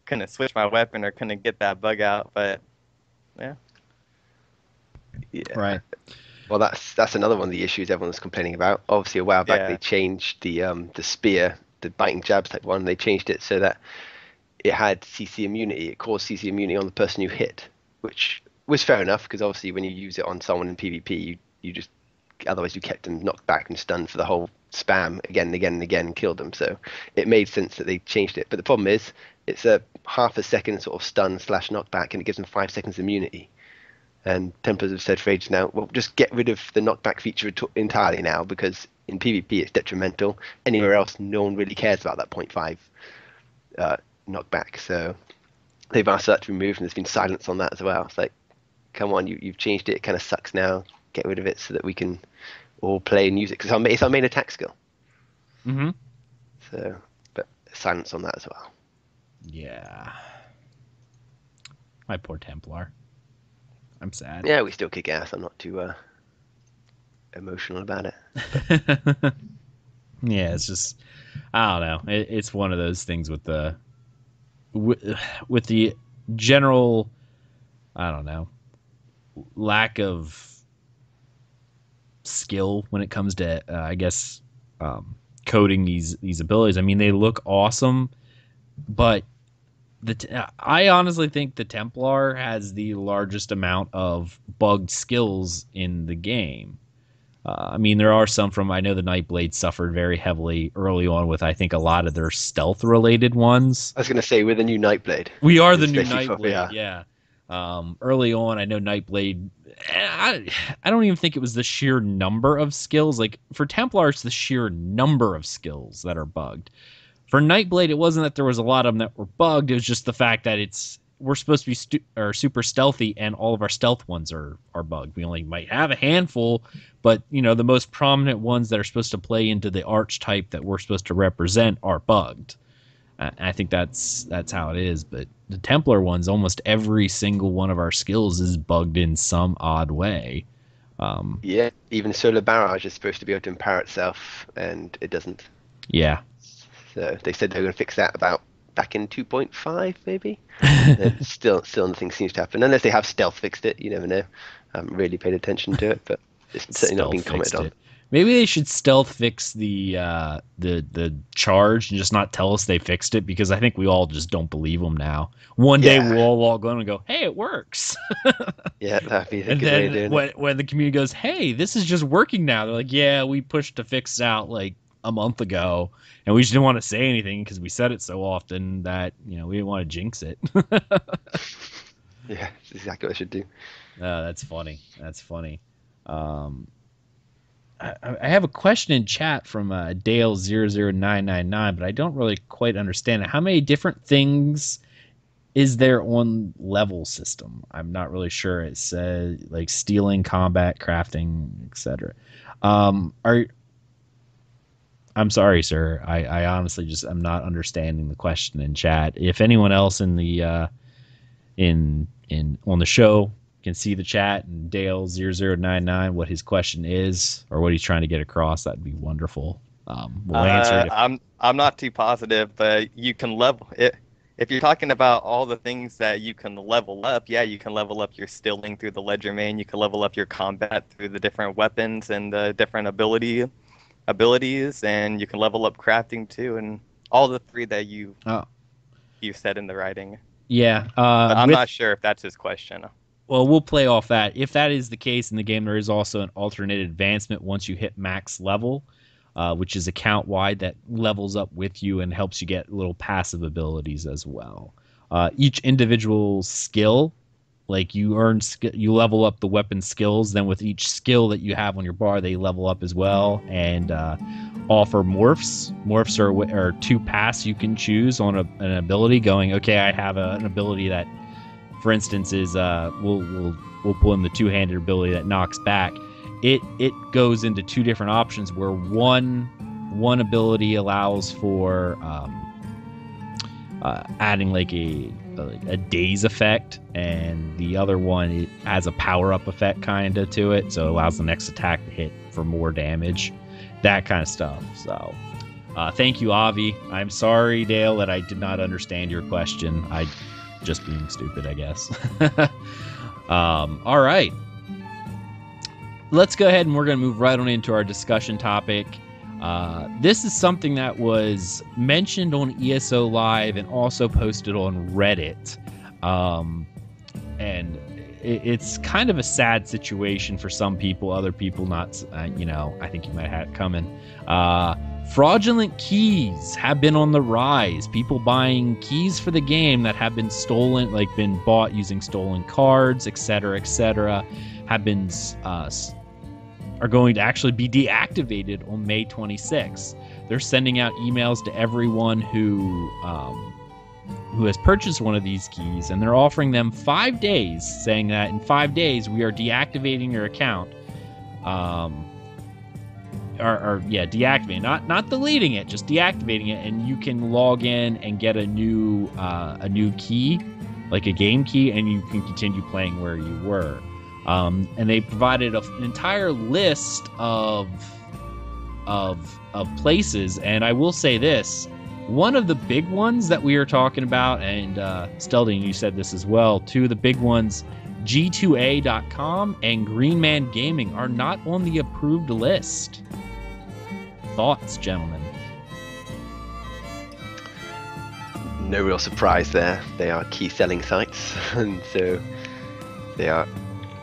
couldn't switch my weapon or couldn't get that bug out. But, yeah. Right. Well, that's another one of the issues everyone's complaining about. Obviously, a while back they changed the spear, the biting jabs type one. They changed it so that it had CC immunity. It caused CC immunity on the person you hit, which was fair enough because obviously when you use it on someone in PvP, you just, otherwise you kept them knocked back and stunned for the whole spam again and again and again and killed them. So it made sense that they changed it. But the problem is it's a half a second sort of stun / knockback, and it gives them 5 seconds immunity. And Templars have said for ages now, well, just get rid of the knockback feature entirely now, because in PvP it's detrimental. Anywhere else, no one really cares about that 0.5 knockback. So they've asked that to be removed, and there's been silence on that as well. It's like, come on, you've changed it. It kind of sucks now. Get rid of it so that we can all play and use it, because it's our main attack skill. Mm-hmm. So, but silence on that as well. Yeah. My poor Templar. I'm sad. Yeah, we still kick ass. I'm not too emotional about it. Yeah, it's just, I don't know. It's one of those things with the general, I don't know, lack of skill when it comes to, I guess, coding these abilities. I mean, they look awesome, but I honestly think the Templar has the largest amount of bugged skills in the game. I mean, there are some I know the Nightblade suffered very heavily early on with, I think, a lot of their stealth-related ones. I was going to say, we're the new Nightblade. We are the new Nightblade, yeah. Early on, I know Nightblade, I don't even think it was the sheer number of skills. Like, for Templar, it's the sheer number of skills that are bugged. For Nightblade, it wasn't that there was a lot of them that were bugged. It was just the fact that we're supposed to be super stealthy, and all of our stealth ones are bugged. We only might have a handful, but the most prominent ones that are supposed to play into the archetype that we're supposed to represent are bugged. I think that's how it is. But the Templar ones, almost every single one of our skills is bugged in some odd way. Yeah, even Solar Barrage is supposed to be able to empower itself, and it doesn't. Yeah. So they said they were going to fix that back in 2.5, maybe. And still nothing seems to happen, unless they have stealth fixed it. You never know. I haven't really paid attention to it, but it's certainly not been commented on. Maybe they should stealth fix the charge and just not tell us they fixed it, because I think we all just don't believe them now. One day we'll all log on and go, "Hey, it works." Yeah, that'd be the and good way of doing it. When the community goes, "Hey, this is just working now," they're like, "Yeah, we pushed to fix out like a month ago, and we just didn't want to say anything because we said it so often that we didn't want to jinx it." Yeah, that's exactly what I should do. That's funny. I have a question in chat from Dale00999, but I don't really quite understand it. How many different things is there on level system? I'm not really sure. It says like stealing, combat, crafting, etc. I'm sorry, sir. I honestly I'm not understanding the question in chat. If anyone else in the on the show can see the chat and Dale0099 what his question is or what he's trying to get across, that'd be wonderful. We'll answer it. I'm not too positive, but you can level it. if you're talking about all the things that you can level up, yeah, you can level up your stilling through the ledger main. You can level up your combat through the different weapons and the different abilities, and you can level up crafting too, and all the three that you said in the writing. Yeah, but I'm not sure if that's his question. Well, we'll play off that. If that is the case in the game, there is also an alternate advancement once you hit max level, which is account-wide that levels up with you and helps you get little passive abilities as well. Each individual skill, like you level up the weapon skills. Then with each skill that you have on your bar, they level up as well and offer morphs. Morphs are two paths you can choose on an ability. Going, okay, I have an ability that, for instance, is we'll pull in the two-handed ability that knocks back. It goes into two different options where one ability allows for adding like a daze effect, and the other one, it has a power-up effect kind of to it, so it allows the next attack to hit for more damage, that kind of stuff. So thank you, Avi. I'm sorry, Dale, that I did not understand your question. I just being stupid, I guess. All right, let's go ahead and we're going to move right on into our discussion topic. This is something that was mentioned on ESO Live and also posted on Reddit. And it's kind of a sad situation for some people, other people not. I think you might have it coming. Fraudulent keys have been on the rise. People buying keys for the game that have been stolen, like been bought using stolen cards, etc., have been are going to actually be deactivated on May 26th. They're sending out emails to everyone who has purchased one of these keys, and they're offering them 5 days, saying that in 5 days we are deactivating your account. Deactivating, not deleting it, just deactivating it, and you can log in and get a new key, like a game key, and you can continue playing where you were. And they provided an entire list of places, and I will say this: one of the big ones that we are talking about, and Asteldian, you said this as well, two of the big ones, G2A.com and Green Man Gaming, are not on the approved list. Thoughts, gentlemen? No real surprise there. They are key selling sites, and so they are.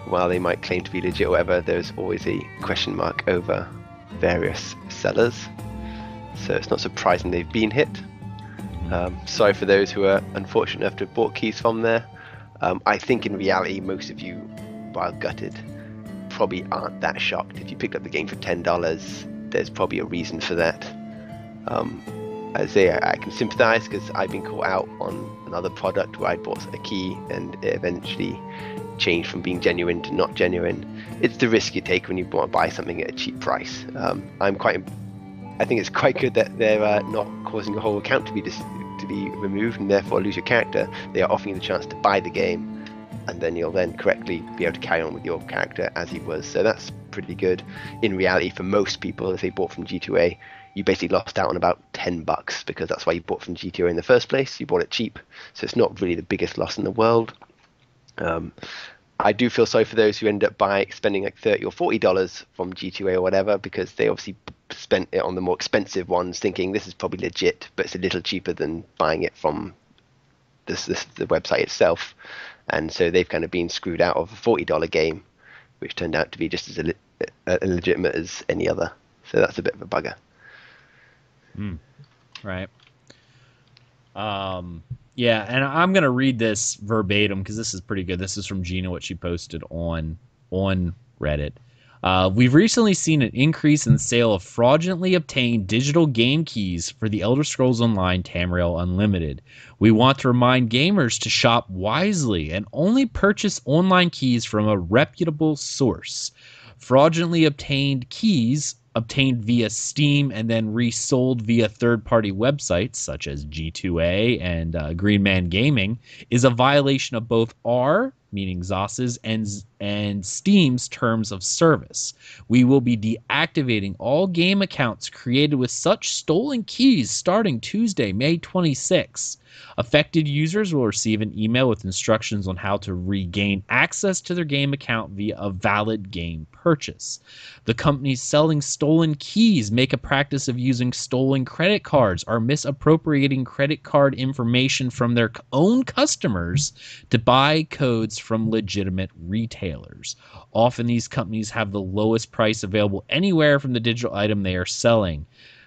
While they might claim to be legit or whatever, there's always a question mark over various sellers. So it's not surprising they've been hit. Sorry for those who are unfortunate enough to have bought keys from there. I think in reality, most of you, while gutted, probably aren't that shocked. If you picked up the game for $10, there's probably a reason for that. I say I can sympathize because I've been caught out on another product where I bought a key and it eventually changed from being genuine to not genuine. It's the risk you take when you want to buy something at a cheap price. I think it's quite good that they're not causing your whole account to be removed and therefore lose your character. They are offering you the chance to buy the game, and then you'll then correctly be able to carry on with your character as he was. So that's pretty good. In reality, for most people, if they bought from G2A, you basically lost out on about $10 because that's why you bought from G2A in the first place. You bought it cheap, so it's not really the biggest loss in the world. I do feel sorry for those who end up spending like $30 or $40 from G2A or whatever, because they obviously spent it on the more expensive ones, thinking this is probably legit, but it's a little cheaper than buying it from the website itself, and so they've kind of been screwed out of a $40 game, which turned out to be just as legitimate as any other. So that's a bit of a bugger. Right. Yeah, and I'm going to read this verbatim because this is pretty good. This is from Gina, what she posted on Reddit. We've recently seen an increase in the sale of fraudulently obtained digital game keys for the Elder Scrolls Online Tamriel Unlimited. We want to remind gamers to shop wisely and only purchase online keys from a reputable source. Fraudulently obtained keys obtained via Steam and then resold via third-party websites such as G2A and Green Man Gaming is a violation of both our, meaning ZOS's, and Steam's terms of service. We will be deactivating all game accounts created with such stolen keys starting Tuesday, May 26th. Affected users will receive an email with instructions on how to regain access to their game account via a valid game purchase. The companies selling stolen keys make a practice of using stolen credit cards or misappropriating credit card information from their own customers to buy codes from legitimate retailers. Often these companies have the lowest price available anywhere from the digital item they are selling.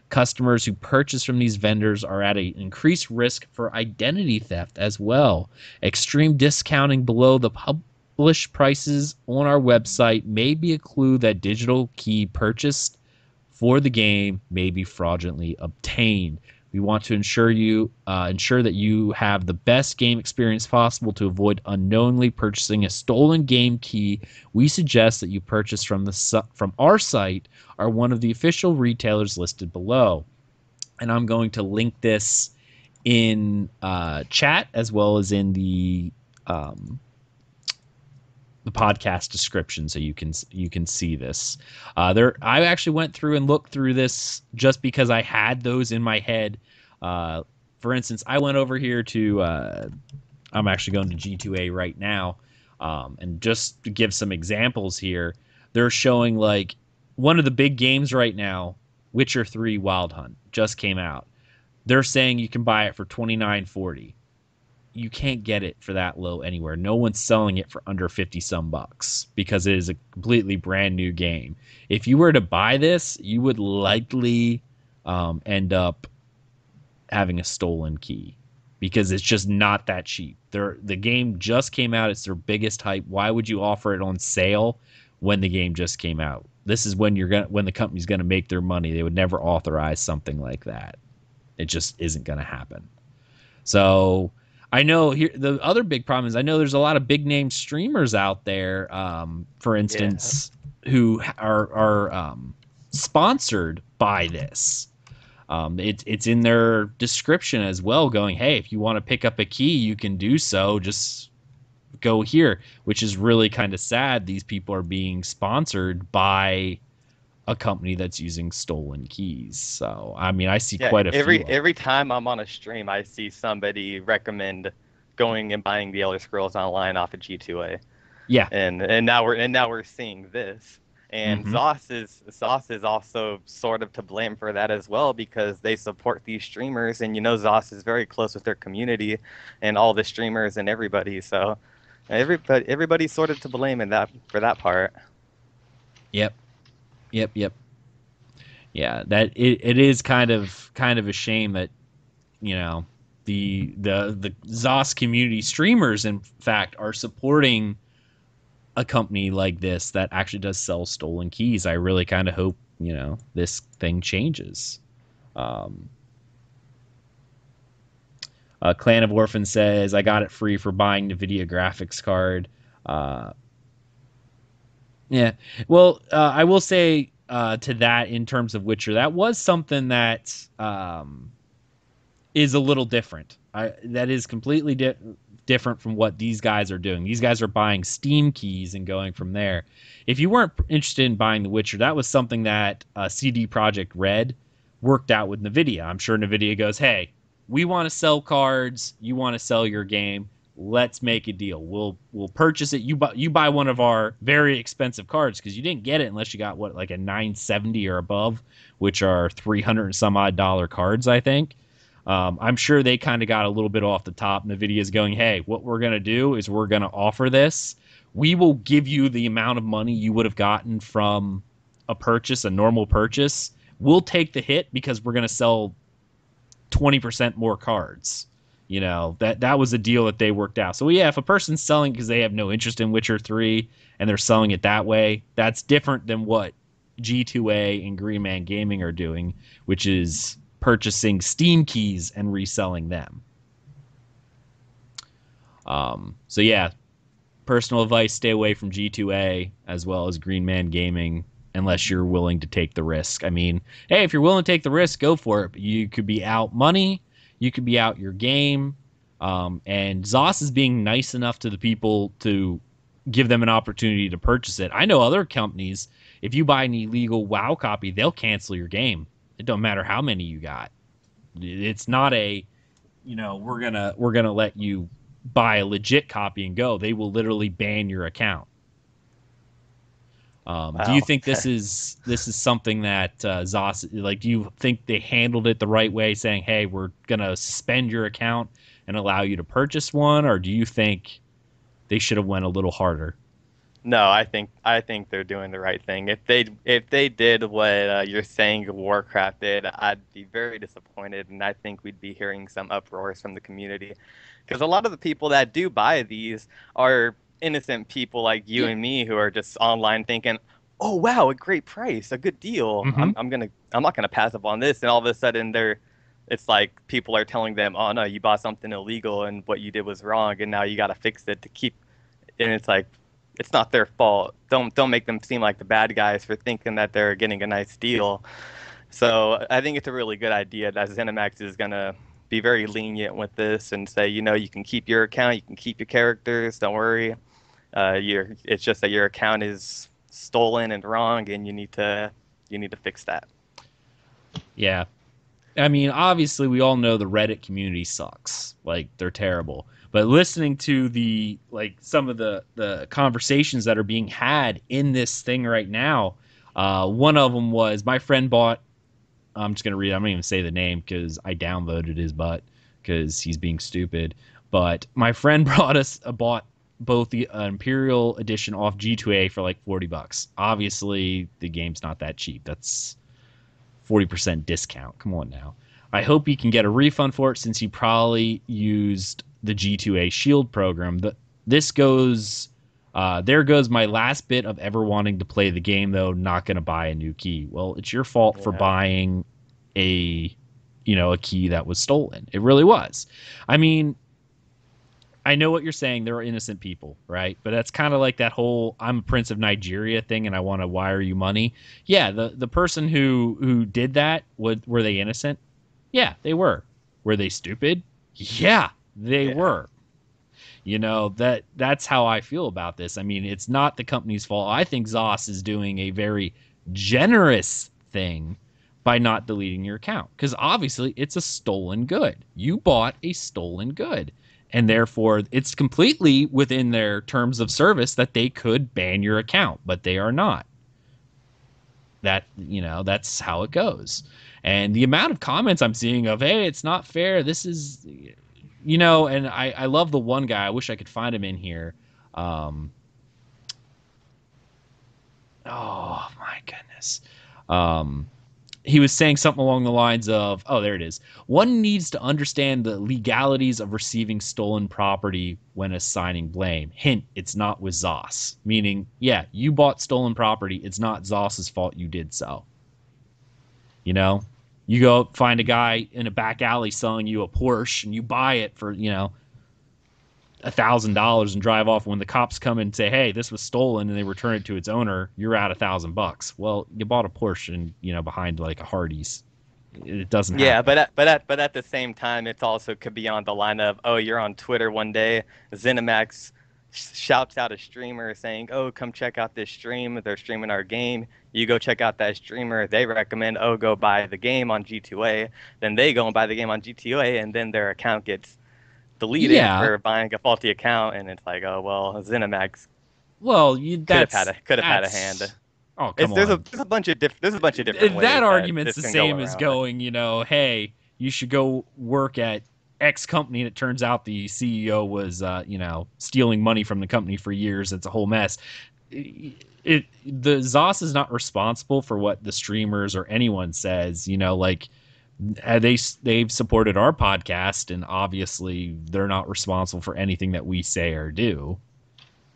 Customers who purchase from these vendors are at an increased risk for identity theft as well. Extreme discounting below the published prices on our website may be a clue that digital key purchased for the game may be fraudulently obtained. We want to ensure that you have the best game experience possible. To avoid unknowingly purchasing a stolen game key, we suggest that you purchase from our site or one of the official retailers listed below. And I'm going to link this in chat as well as in the podcast description, so you can see this. I actually went through and looked through this just because I had those in my head. For instance, I went over here to I'm actually going to G2A right now, and just to give some examples here, they're showing like one of the big games right now, Witcher 3 Wild Hunt, just came out. They're saying you can buy it for $29.40. You can't get it for that low anywhere. No one's selling it for under 50 some bucks because it is a completely brand new game. If you were to buy this, you would likely end up having a stolen key because it's just not that cheap. The game just came out. It's their biggest hype. Why would you offer it on sale when the game just came out? This is when the company's gonna make their money. They would never authorize something like that. It just isn't gonna happen. So I know here the other big problem is I know there's a lot of big name streamers out there, for instance, who are sponsored by this. It's in their description as well, going, hey, if you want to pick up a key, you can do so. Just go here, which is really kind of sad. These people are being sponsored by a company that's using stolen keys. So I mean, I see quite a few. Every time I'm on a stream, I see somebody recommend going and buying the Elder Scrolls Online off of G2A. Yeah, and now we're seeing this, and ZOS is also sort of to blame for that as well, because they support these streamers, and ZOS is very close with their community and all the streamers and everybody. So everybody's sort of to blame for that part. Yep. Yeah, that it is kind of a shame that the ZOS community streamers, in fact, are supporting a company like this that actually does sell stolen keys. I really kind of hope this thing changes. Clan of Orphans says, I got it free for buying the NVIDIA graphics card. Yeah, well, I will say to that, in terms of Witcher, that was something that is a little different. That is completely different from what these guys are doing. These guys are buying Steam keys and going from there. If you weren't interested in buying The Witcher, that was something that CD Projekt Red worked out with NVIDIA. I'm sure NVIDIA goes, hey, we want to sell cards. You want to sell your game. Let's make a deal. We'll purchase it. You buy one of our very expensive cards, because you didn't get it unless you got like a 970 or above, which are $300 and some odd cards, I think. I'm sure they kind of got a little bit off the top. NVIDIA's going, hey, what we're going to do is we're going to offer this. We will give you the amount of money you would have gotten from a normal purchase. We'll take the hit because we're going to sell 20% more cards. That was a deal that they worked out. So yeah, if a person's selling because they have no interest in Witcher 3 and they're selling it that way, that's different than what G2A and Green Man Gaming are doing, which is purchasing Steam keys and reselling them. So yeah, personal advice, stay away from G2A as well as Green Man Gaming unless you're willing to take the risk. I mean, hey, if you're willing to take the risk, go for it. But you could be out money. You could be out your game. And ZOS is being nice enough to the people to give them an opportunity to purchase it. I know other companies, if you buy an illegal WoW copy, they'll cancel your game. It don't matter how many you got. It's not a we're gonna let you buy a legit copy and go. They will literally ban your account. Wow. Do you think this is something that ZOS, like, do you think they handled it the right way, saying, hey, we're gonna suspend your account and allow you to purchase one, or do you think they should have went a little harder? No, I think they're doing the right thing. If they did what you're saying Warcraft did, I'd be very disappointed, and I think we'd be hearing some uproars from the community, because a lot of the people that do buy these are innocent people like you and me who are just online thinking, "Oh wow, a great price, a good deal. Mm-hmm. I'm not gonna pass up on this," and all of a sudden it's like people are telling them, "Oh no, you bought something illegal and what you did was wrong, and now you got to fix it to keep." And it's like, it's not their fault. Don't make them seem like the bad guys for thinking that they're getting a nice deal. So I think it's a really good idea that Zenimax is gonna be very lenient with this and say, you can keep your account, you can keep your characters, don't worry. It's just that your account is stolen and wrong, and you need to fix that. Yeah. I mean, obviously, we all know the Reddit community sucks. Like, they're terrible. But listening to some of the conversations that are being had in this thing right now, one of them was my friend bought. I'm just gonna read. I'm not even say the name because I downvoted his butt because he's being stupid. But my friend bought both the Imperial Edition off G2A for like $40. Obviously, the game's not that cheap. That's 40% discount. Come on now. I hope he can get a refund for it since he probably used the G2A Shield program. There goes my last bit of ever wanting to play the game, though. Not going to buy a new key. Well, it's your fault for buying a key that was stolen. It really was. I mean, I know what you're saying. There are innocent people, right? But that's kind of like that whole "I'm a prince of Nigeria" thing, and I want to wire you money. Yeah, the person who did that, were they innocent? Yeah, they were. Were they stupid? Yeah, they were. That's how I feel about this. I mean, it's not the company's fault. I think ZOS is doing a very generous thing by not deleting your account, because obviously it's a stolen good. You bought a stolen good, and therefore it's completely within their terms of service that they could ban your account, but they are not. That's how it goes. And the amount of comments I'm seeing of, hey, it's not fair, this is, and I love the one guy. I wish I could find him in here. Oh my goodness. He was saying something along the lines of, oh, there it is. One needs to understand the legalities of receiving stolen property when assigning blame. Hint, it's not with ZOS. Meaning, yeah, you bought stolen property. It's not ZOS's fault you did so. You go find a guy in a back alley selling you a Porsche and you buy it for, $1,000 and drive off. When the cops come and say, hey, this was stolen, and they return it to its owner, you're out $1,000. Well, you bought a Porsche and, behind like a Hardee's. It doesn't happen. Yeah, but at the same time, it's also could be on the line of, oh, you're on Twitter one day, Zenimax shouts out a streamer saying, oh, come check out this stream. They're streaming our game. You go check out that streamer. They recommend, oh, go buy the game on G2A. Then they go and buy the game on G2A, and then their account gets deleted for buying a faulty account. And it's like, oh, well, Zenimax could have had a hand. Oh, come on. There's a bunch of different ways that argument's the same as going, hey, you should go work at X company, and it turns out the CEO was, stealing money from the company for years. It's a whole mess. The ZOS is not responsible for what the streamers or anyone says. They've supported our podcast, and obviously they're not responsible for anything that we say or do.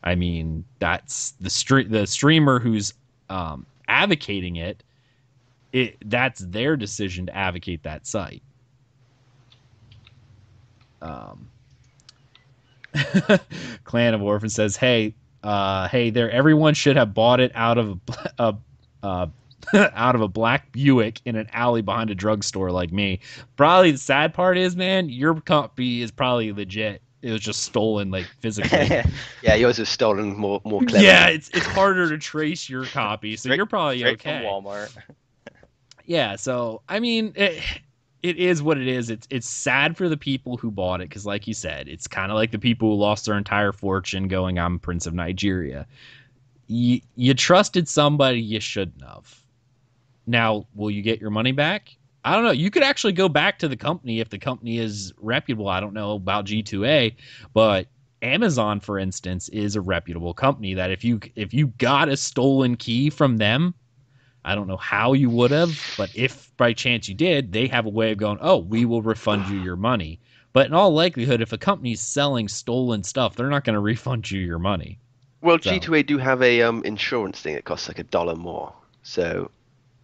I mean, that's the streamer who's advocating it. That's their decision to advocate that site. Clan of Orphan says, hey there, everyone should have bought it out of a black Buick in an alley behind a drugstore like me. Probably the sad part is, man, your copy is probably legit. It was just stolen, like, physically. Yeah, yours is stolen more clever. Yeah, it's harder to trace your copy, so you're probably straight okay. From Walmart. Yeah, so I mean, it is what it is. It's sad for the people who bought it because, like you said, it's kind of like the people who lost their entire fortune going, "I'm Prince of Nigeria." You trusted somebody you shouldn't have. Now, will you get your money back? I don't know. You could actually go back to the company if the company is reputable. I don't know about G2A, but Amazon, for instance, is a reputable company that if you got a stolen key from them, I don't know how you would have, but if by chance you did, they have a way of going, oh, we will refund you your money. But in all likelihood, if a company's selling stolen stuff, they're not going to refund you your money. Well, G2A do have a insurance thing that costs like $1 more. So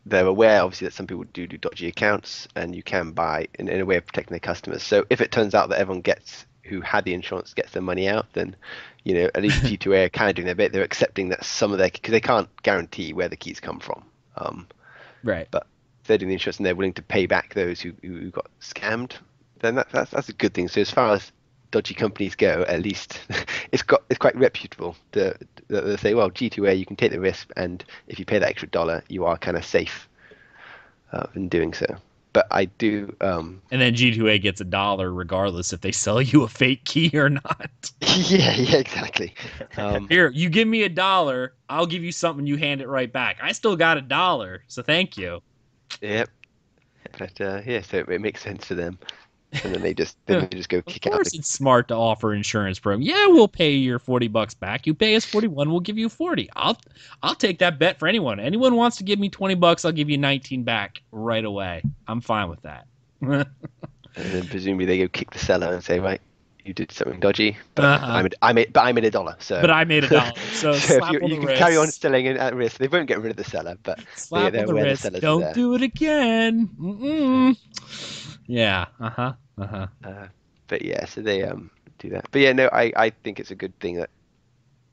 they're aware, obviously, that some people do dodgy accounts, and you can buy in a way of protecting their customers. So if it turns out that everyone who had the insurance gets their money out, then, at least G2A are kind of doing their bit. They're accepting that some of because they can't guarantee where the keys come from. Right. But if they're doing the insurance and they're willing to pay back those who got scammed, then that's a good thing. So as far as dodgy companies go, at least it's quite reputable that they say, well, G2A, you can take the risk, and if you pay that extra $1, you are kind of safe in doing so. But I do. And then G2A gets $1 regardless if they sell you a fake key or not. Yeah, exactly. Here, you give me $1, I'll give you something. You hand it right back. I still got $1, so thank you. Yep. But so it makes sense to them. And then they just go kick out. Of course, it's smart to offer insurance program. Yeah, we'll pay your $40 back. You pay us 41, we'll give you 40. I'll take that bet for anyone. Anyone wants to give me $20, I'll give you 19 back right away. I'm fine with that. And then presumably they go kick the seller and say, right, you did something dodgy, but I made $1. So but I made $1. So slap on the you can wrist. carry on selling it at risk. They won't get rid of the seller, but slap on the wrist. Don't do it again. Mm-mm. Yeah. But yeah, so they do that. But yeah, no, I think it's a good thing that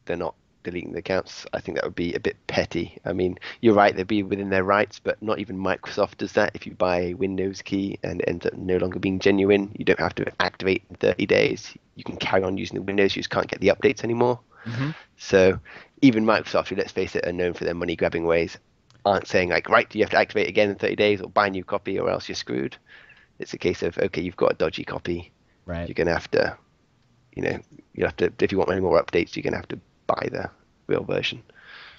they're not deleting the accounts. I think that would be a bit petty. I mean, you're right, they'd be within their rights, but not even Microsoft does that. If you buy a Windows key and it ends up no longer being genuine, you don't have to activate in 30 days. You can carry on using the Windows. You just can't get the updates anymore. Mm-hmm. So even Microsoft, who, let's face it, are known for their money grabbing ways, aren't saying like, right, you have to activate again in 30 days or buy a new copy or else you're screwed. It's a case of, okay, you've got a dodgy copy. Right. You're going to have to, if you want any more updates, you're going to have to buy the real version.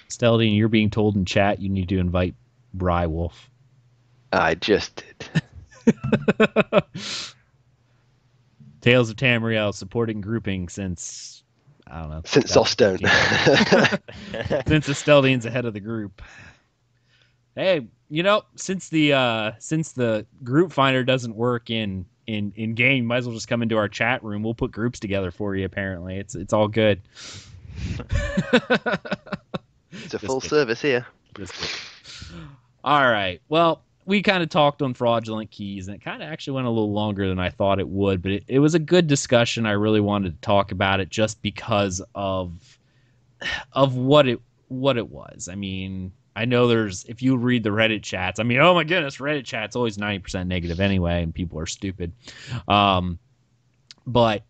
Asteldian, you're being told in chat you need to invite Brywolf. I just did. Tales of Tamriel supporting grouping since, I don't know. Since Zostone. Since Asteldian's ahead of the group. Hey, since the group finder doesn't work in game, might as well just come into our chat room. We'll put groups together for you. Apparently, it's all good. It's a full service here. All right. Well, we kind of talked on fraudulent keys, and it kind of actually went a little longer than I thought it would, but it was a good discussion. I really wanted to talk about it just because of what it was. I mean, I know if you read the Reddit chats, I mean, oh my goodness, Reddit chat's always 90% negative anyway, and people are stupid. But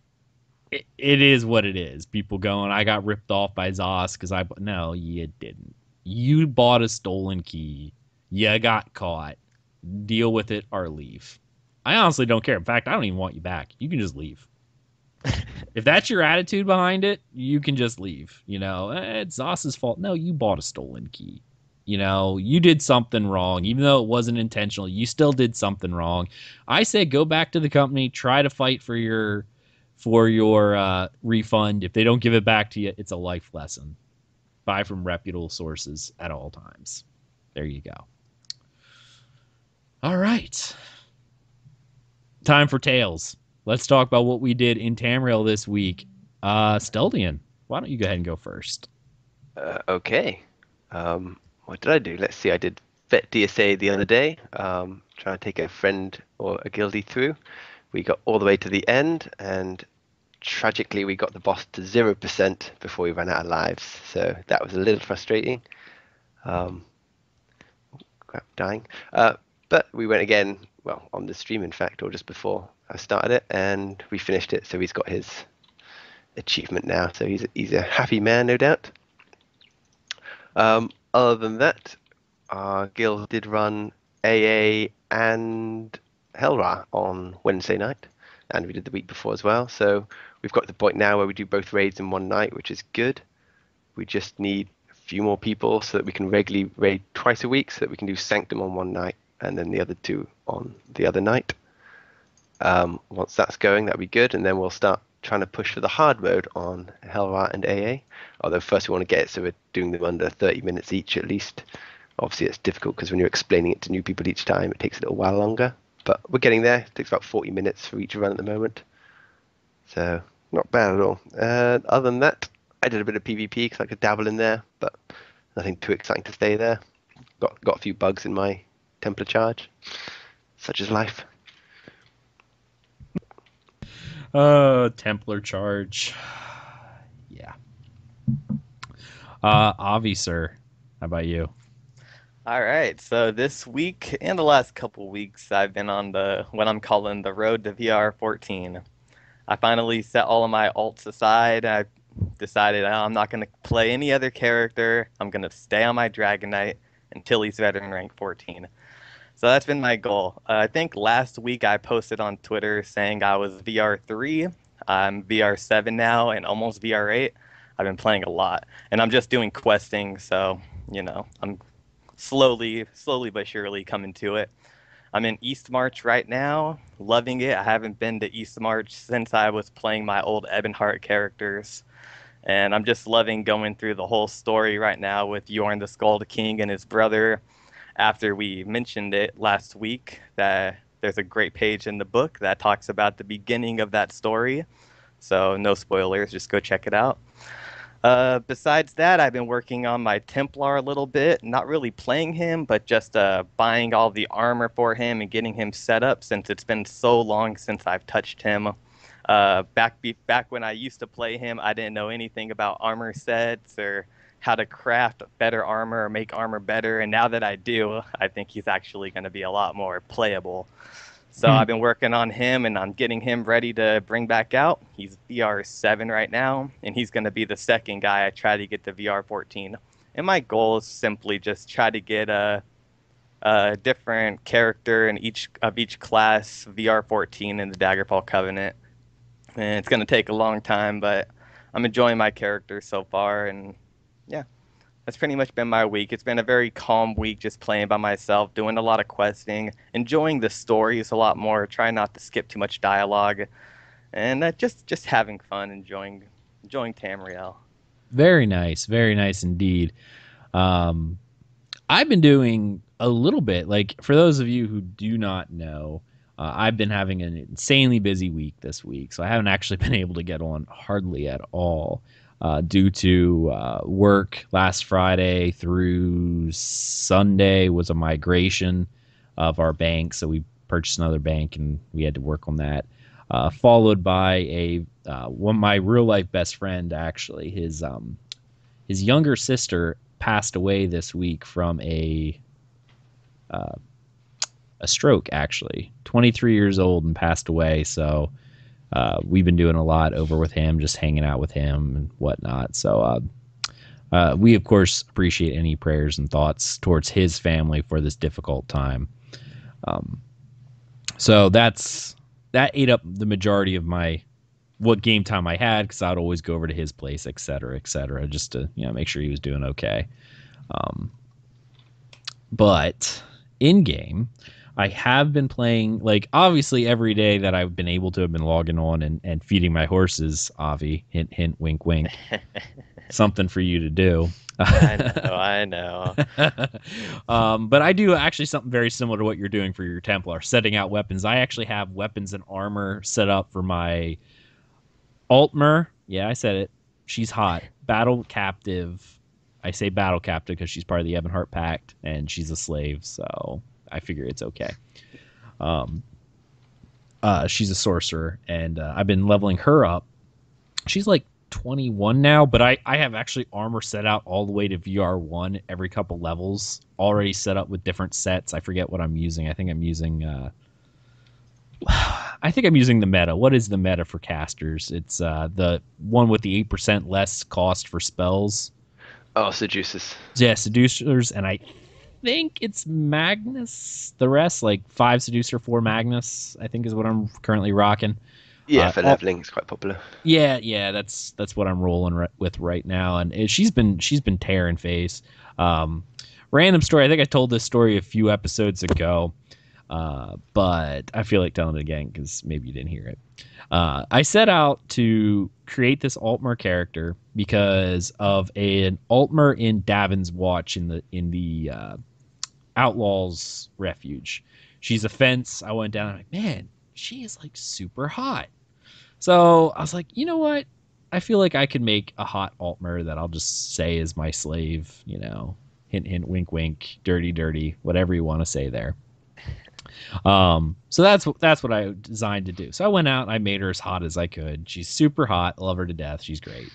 it is what it is. People going, I got ripped off by Zos because no, you didn't. You bought a stolen key. You got caught. Deal with it or leave. I honestly don't care. In fact, I don't even want you back. You can just leave. If that's your attitude behind it, you can just leave. It's Zos's fault. No, you bought a stolen key. You did something wrong. Even though it wasn't intentional, you still did something wrong. I say go back to the company, try to fight for your refund. If they don't give it back to you, it's a life lesson. Buy from reputable sources at all times. There you go. All right. Time for Tales. Let's talk about what we did in Tamriel this week. Asteldian, why don't you go ahead and go first? Okay. What did I do? Let's see. I did Vet DSA the other day, trying to take a friend or a guildie through. We got all the way to the end, and tragically, we got the boss to 0% before we ran out of lives. So that was a little frustrating. Crap, dying. But we went again, well, on the stream, in fact, or just before I started it, and we finished it. So he's got his achievement now. So he's a happy man, no doubt. Other than that, our guild did run AA and Hel Ra on Wednesday night, and we did the week before as well. So we've got to the point now where we do both raids in one night, which is good. We just need a few more people so that we can regularly raid twice a week, so that we can do Sanctum on one night and then the other two on the other night. Once that's going, that'll be good, and then we'll start trying to push for the hard mode on Hel Ra and AA. Although first we want to get it so we're doing them under 30 minutes each at least. Obviously it's difficult because when you're explaining it to new people each time, it takes a little while longer. But we're getting there. It takes about 40 minutes for each run at the moment. So not bad at all. Other than that, I did a bit of PvP because I could dabble in there, but nothing too exciting to stay there. Got a few bugs in my Templar charge. Such is life. Templar charge. Yeah. Avi, sir, how about you? All right, so this week and the last couple weeks, I've been on what I'm calling the road to VR 14. I finally set all of my alts aside. I decided I'm not going to play any other character. I'm going to stay on my Dragon Knight until he's veteran rank 14. So that's been my goal. I think last week I posted on Twitter saying I was VR3. I'm VR7 now and almost VR8. I've been playing a lot, and I'm just doing questing, so, I'm slowly but surely coming to it. I'm in East March right now, loving it. I haven't been to East March since I was playing my old Ebonheart characters, and I'm just loving going through the whole story right now with Yorn the Skald King and his brother. After we mentioned it last week, that there's a great page in the book that talks about the beginning of that story. So no spoilers, just go check it out. Besides that, I've been working on my Templar a little bit, not really playing him, but just buying all the armor for him and getting him set up since it's been so long since I've touched him. Back when I used to play him, I didn't know anything about armor sets or how to craft better armor or make armor better, and now that I do, I think he's actually going to be a lot more playable. So I've been working on him, and I'm getting him ready to bring back out. He's VR7 right now, and he's going to be the second guy I try to get to VR14. And my goal is simply just try to get a different character in each class VR14 in the Daggerfall Covenant. And it's going to take a long time, but I'm enjoying my character so far, and yeah, that's pretty much been my week. It's been a very calm week, just playing by myself, doing a lot of questing, enjoying the stories a lot more, trying not to skip too much dialogue, and just having fun, enjoying Tamriel. Very nice indeed. I've been doing a little bit, like, for those of you who do not know, I've been having an insanely busy week this week, so I haven't actually been able to get on hardly at all. Due to work. Last Friday through Sunday was a migration of our bank, so we purchased another bank and we had to work on that. Followed by my real life best friend, actually, his younger sister passed away this week from a stroke. Actually, 23 years old and passed away. So. We've been doing a lot over with him, just hanging out with him and whatnot. So we, of course, appreciate any prayers and thoughts towards his family for this difficult time. So that ate up the majority of what game time I had, because I'd always go over to his place, et cetera, just to make sure he was doing okay. But in game, I have been playing, like, obviously every day that I've been able to have been logging on and feeding my horses, Avi, hint, hint, wink, wink. Something for you to do. I know. But I do actually something very similar to what you're doing for your Templar, setting out weapons. I actually have weapons and armor set up for my Altmer. Yeah, I said it. She's hot. Battle Captive. I say Battle Captive because she's part of the Ebonheart Pact, and she's a slave, so I figure it's okay. She's a sorcerer, and I've been leveling her up. She's like 21 now, but I have actually armor set out all the way to VR1 every couple levels, already set up with different sets. I forget what I'm using. I think I'm using the meta. What is the meta for casters? It's the one with the 8% less cost for spells. Oh, Seducers. Yeah, Seducers, and I think it's Magnus. The rest, like 5 Seducer, 4 Magnus, I think is what I'm currently rocking. Yeah, for leveling, it's quite popular. Yeah, that's what I'm rolling with right now, and she's been tearing face. Random story. I think I told this story a few episodes ago, but I feel like telling it again because maybe you didn't hear it. I set out to create this Altmer character because of an Altmer in Davin's Watch in the Outlaws Refuge. She's a fence. I went down and I'm like, man, she is like super hot. So I was like, you know what? I feel like I could make a hot Altmer that I'll just say is my slave, you know, hint, hint, wink, wink, dirty, dirty, whatever you want to say there. So that's what I designed to do. So I went out and I made her as hot as I could. She's super hot. Love her to death. She's great.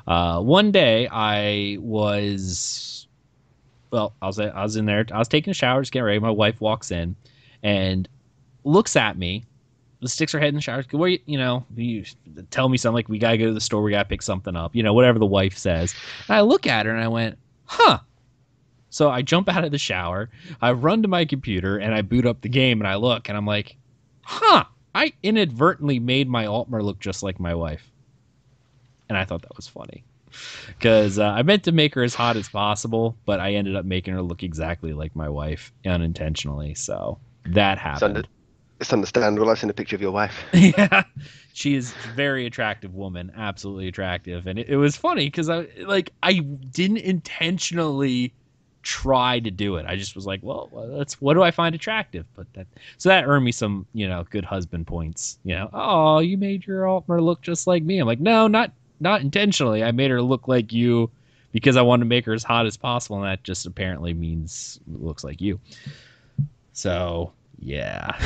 One day I was in there. I was taking a shower, just getting ready. My wife walks in and looks at me, sticks her head in the shower. Where you tell me something like, we gotta go to the store, we gotta pick something up, whatever the wife says. And I look at her and I went, huh. So I jump out of the shower, I run to my computer and I boot up the game and I look and I'm like, huh. I inadvertently made my Altmer look just like my wife. And I thought that was funny. Because I meant to make her as hot as possible, but I ended up making her look exactly like my wife unintentionally. So that happened. It's understandable. I've seen a picture of your wife. Yeah, she is a very attractive woman, absolutely attractive, and it was funny because I didn't intentionally try to do it. I just was like, well, what do I find attractive? But that earned me some good husband points. Oh, you made your Altmer look just like me. I'm like, no, not intentionally. I made her look like you because I wanted to make her as hot as possible, and that just apparently means looks like you. So. Yeah.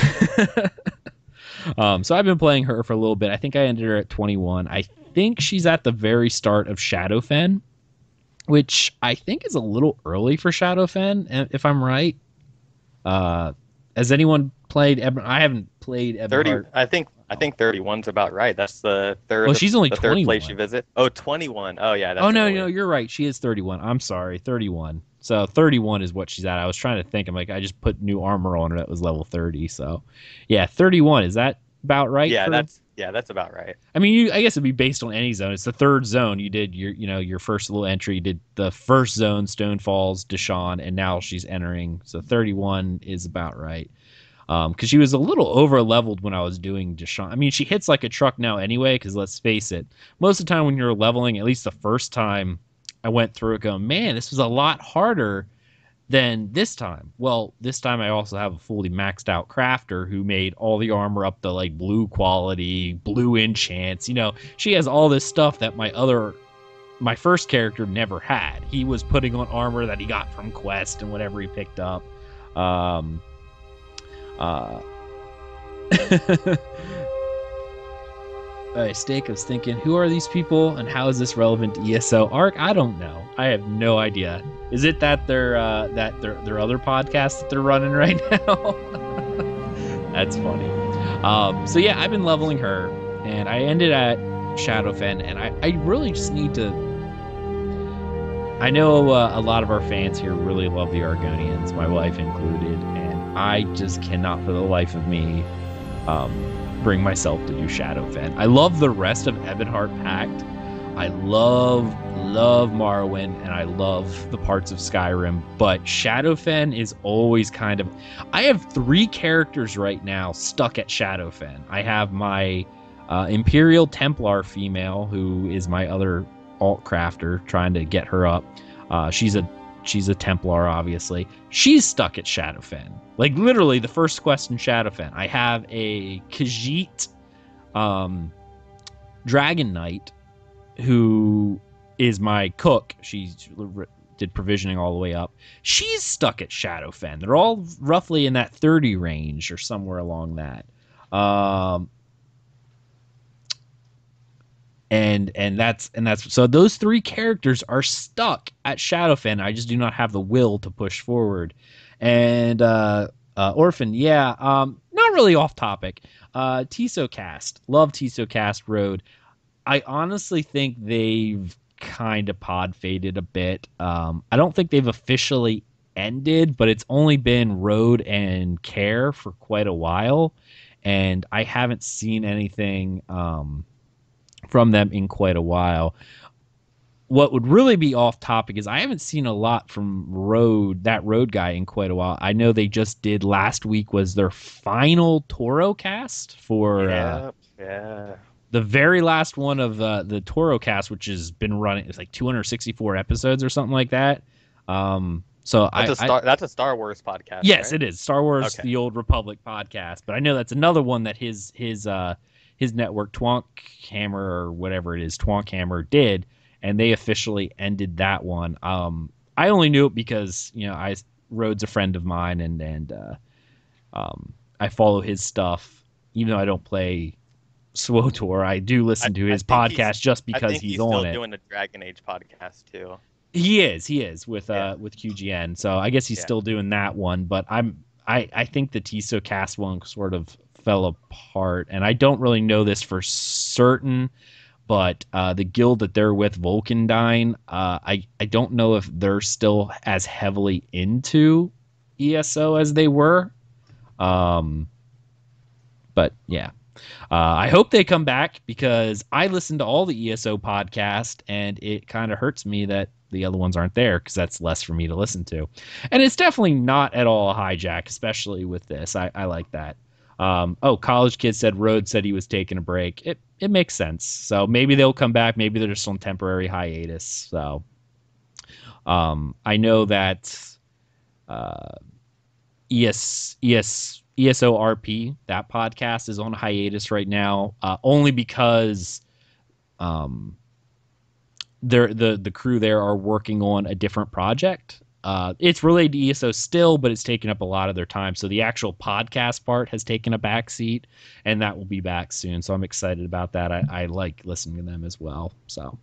So I've been playing her for a little bit. I think I ended her at 21. I think she's at the very start of Shadowfen, which I think is a little early for Shadowfen, if I'm right. Has anyone played? I haven't played. 30. I think 31's about right. That's the third. Well, she's only the 21. Third place you visit. Oh, 21. Oh yeah. That's no, you're right. She is 31. I'm sorry, 31. So 31 is what she's at. I was trying to think. I'm like, I just put new armor on her that was level 30. So yeah, 31. Is that about right? Yeah, that's about right. I mean, I guess it'd be based on any zone. It's the third zone. You did your first little entry. You did the first zone, Stone Falls, Deshawn, and now she's entering. So 31 is about right. Because she was a little over leveled when I was doing Deshawn. I mean, she hits like a truck now anyway. Because let's face it, most of the time when you're leveling, at least the first time I went through it, going, man, this was a lot harder than this time. Well, this time I also have a fully maxed out crafter who made all the armor up to like blue quality, blue enchants. She has all this stuff that my first character never had. He was putting on armor that he got from quest and whatever he picked up. Steak, I was thinking, who are these people and how is this relevant to ESO? Arc, I don't know. I have no idea. Is it that their other podcast that they're running right now? That's funny. So yeah, I've been leveling her and I ended at Shadowfen, and I really just need to. I know a lot of our fans here really love the Argonians, my wife included, and I just cannot for the life of me bring myself to do Shadowfen. I love the rest of Ebonheart Pact. I love Morrowind, and I love the parts of Skyrim, but Shadowfen is always kind of... I have 3 characters right now stuck at Shadowfen. I have my Imperial Templar female, who is my other alt crafter, trying to get her up. She's a Templar, obviously. She's stuck at Shadowfen. Like, literally, the first quest in Shadowfen. I have a Khajiit Dragon Knight who is my cook. She did provisioning all the way up. She's stuck at Shadowfen. They're all roughly in that 30 range or somewhere along that. And that's so those 3 characters are stuck at Shadowfen. I just do not have the will to push forward. And Orphan, yeah, not really off topic. TisoCast, love TisoCast Road. I honestly think they've kind of pod faded a bit. I don't think they've officially ended, but it's only been Road and Care for quite a while, and I haven't seen anything from them in quite a while. What would really be off topic is I haven't seen a lot from that Road guy in quite a while. I know they just did last week was their final Toro cast for the very last one of the Toro cast, which has been running. It's like 264 episodes or something like that. So that's a Star Wars podcast. Yes, right? It is Star Wars: The Old Republic podcast. But I know that's another one that his network Twonk Hammer or whatever it is, Twonk Hammer did. And they officially ended that one. I only knew it because Rhode's a friend of mine, and I follow his stuff. Even though I don't play SWTOR, I do listen to his podcast just because he's on it. He's still doing the Dragon Age podcast too. He is with QGN. So I guess he's still doing that one. But I think the TISO cast one sort of fell apart, and I don't really know this for certain. But the guild that they're with, Vulcandine, I don't know if they're still as heavily into ESO as they were. But yeah, I hope they come back because I listen to all the ESO podcast, and it kind of hurts me that the other ones aren't there because that's less for me to listen to. And it's definitely not at all a hijack, especially with this. I like that. College Kid said Rhodes said he was taking a break. It makes sense. So maybe they'll come back. Maybe they're just on temporary hiatus. So I know that ESORP, that podcast, is on hiatus right now, only because the crew there are working on a different project. It's related to ESO still, but it's taken up a lot of their time. So the actual podcast part has taken a back seat, and that will be back soon. So I'm excited about that. I like listening to them as well. So,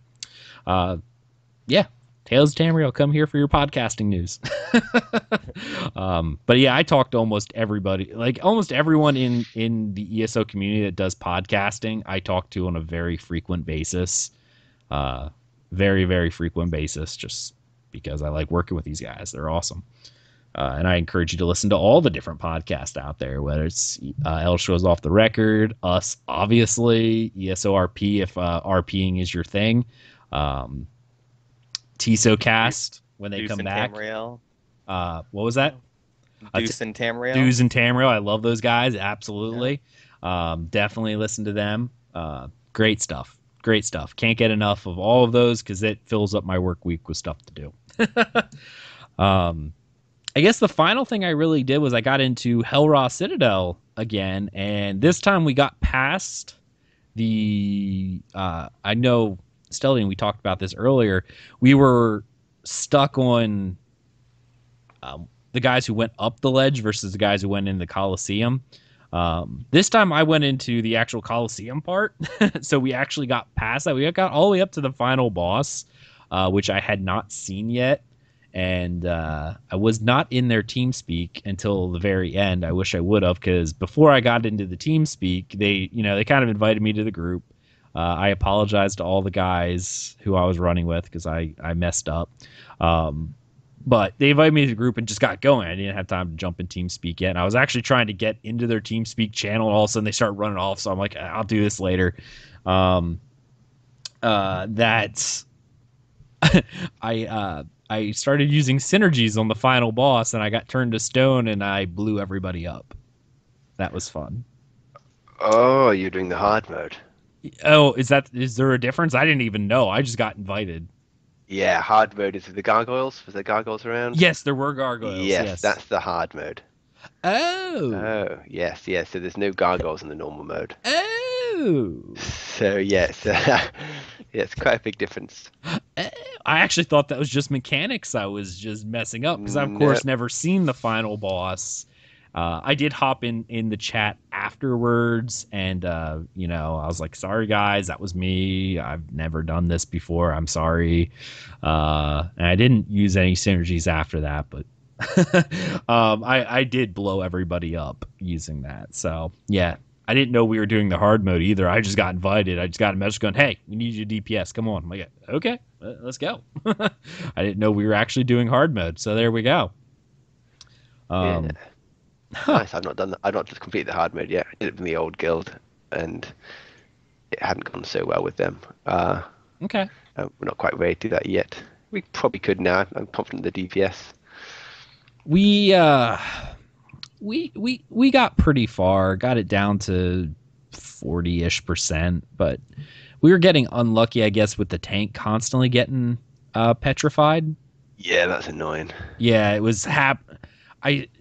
yeah, Tales of Tamriel, come here for your podcasting news. But yeah, I talk to almost everybody, like almost everyone in the ESO community that does podcasting, I talk to on a very frequent basis. Very, very frequent basis, just because I like working with these guys. They're awesome. And I encourage you to listen to all the different podcasts out there, whether it's El Shows Off the Record, us, obviously, ESORP, if RPing is your thing, TISO Cast, when they come back. Tamriel. What was that? Deuce and Tamriel. Deuce and Tamriel. I love those guys. Absolutely. Yeah. Definitely listen to them. Great stuff. Great stuff. Can't get enough of all of those because it fills up my work week with stuff to do. I guess the final thing I really did was I got into Hel Ra Citadel again, and this time we got past the I know Asteldian, we talked about this earlier. We were stuck on the guys who went up the ledge versus the guys who went in the Colosseum. This time I went into the actual Colosseum part, so we actually got past that. We got all the way up to the final boss, which I had not seen yet, and I was not in their TeamSpeak until the very end. I wish I would have, because before I got into the TeamSpeak, they kind of invited me to the group. I apologized to all the guys who I was running with because I messed up. But they invited me to the group and just got going. I didn't have time to jump in TeamSpeak yet. And I was actually trying to get into their TeamSpeak channel, and all of a sudden they start running off. So I'm like, I'll do this later. That's I started using synergies on the final boss, and I got turned to stone, and I blew everybody up. That was fun. Oh, you're doing the hard mode. Oh, is there a difference? I didn't even know. I just got invited. Yeah, hard mode is with the gargoyles. Was there gargoyles around? Yes, there were gargoyles. Yes, that's the hard mode. Oh, yes. So there's no gargoyles in the normal mode. Oh. So yes, it's quite a big difference. I actually thought that was just mechanics I was just messing up, because I've, of course, never seen the final boss. I did hop in the chat afterwards, and I was like, sorry guys, that was me. I've never done this before. I'm sorry. And I didn't use any synergies after that, but I did blow everybody up using that. So yeah, I didn't know we were doing the hard mode either. I just got invited. I just got a message going, hey, we need your DPS. Come on. I'm like, okay, let's go. I didn't know we were actually doing hard mode. So there we go. Nice. I've not done that. I've not completed the hard mode yet. I did it in the old guild, and it hadn't gone so well with them. Okay. We're not quite ready to do that yet. We probably could now. I'm confident in the DPS. We got pretty far. Got it down to 40-ish%, but we were getting unlucky, I guess, with the tank constantly getting petrified. Yeah, that's annoying. Yeah, it was I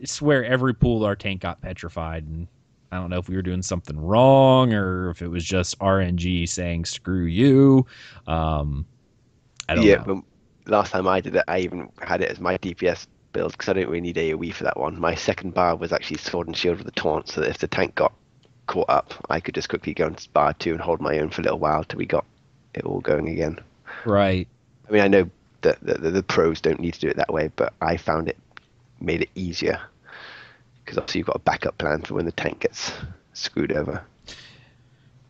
swear every pool our tank got petrified, and I don't know if we were doing something wrong or if it was just RNG saying screw you. I don't know. But last time I did it, I even had it as my DPS build because I don't really need AoE for that one. My second bar was actually Sword and Shield with the taunt, so that if the tank got caught up, I could just quickly go into bar 2 and hold my own for a little while till we got it all going again. Right. I mean, I know that the pros don't need to do it that way, but I found it made it easier because obviously you've got a backup plan for when the tank gets screwed over.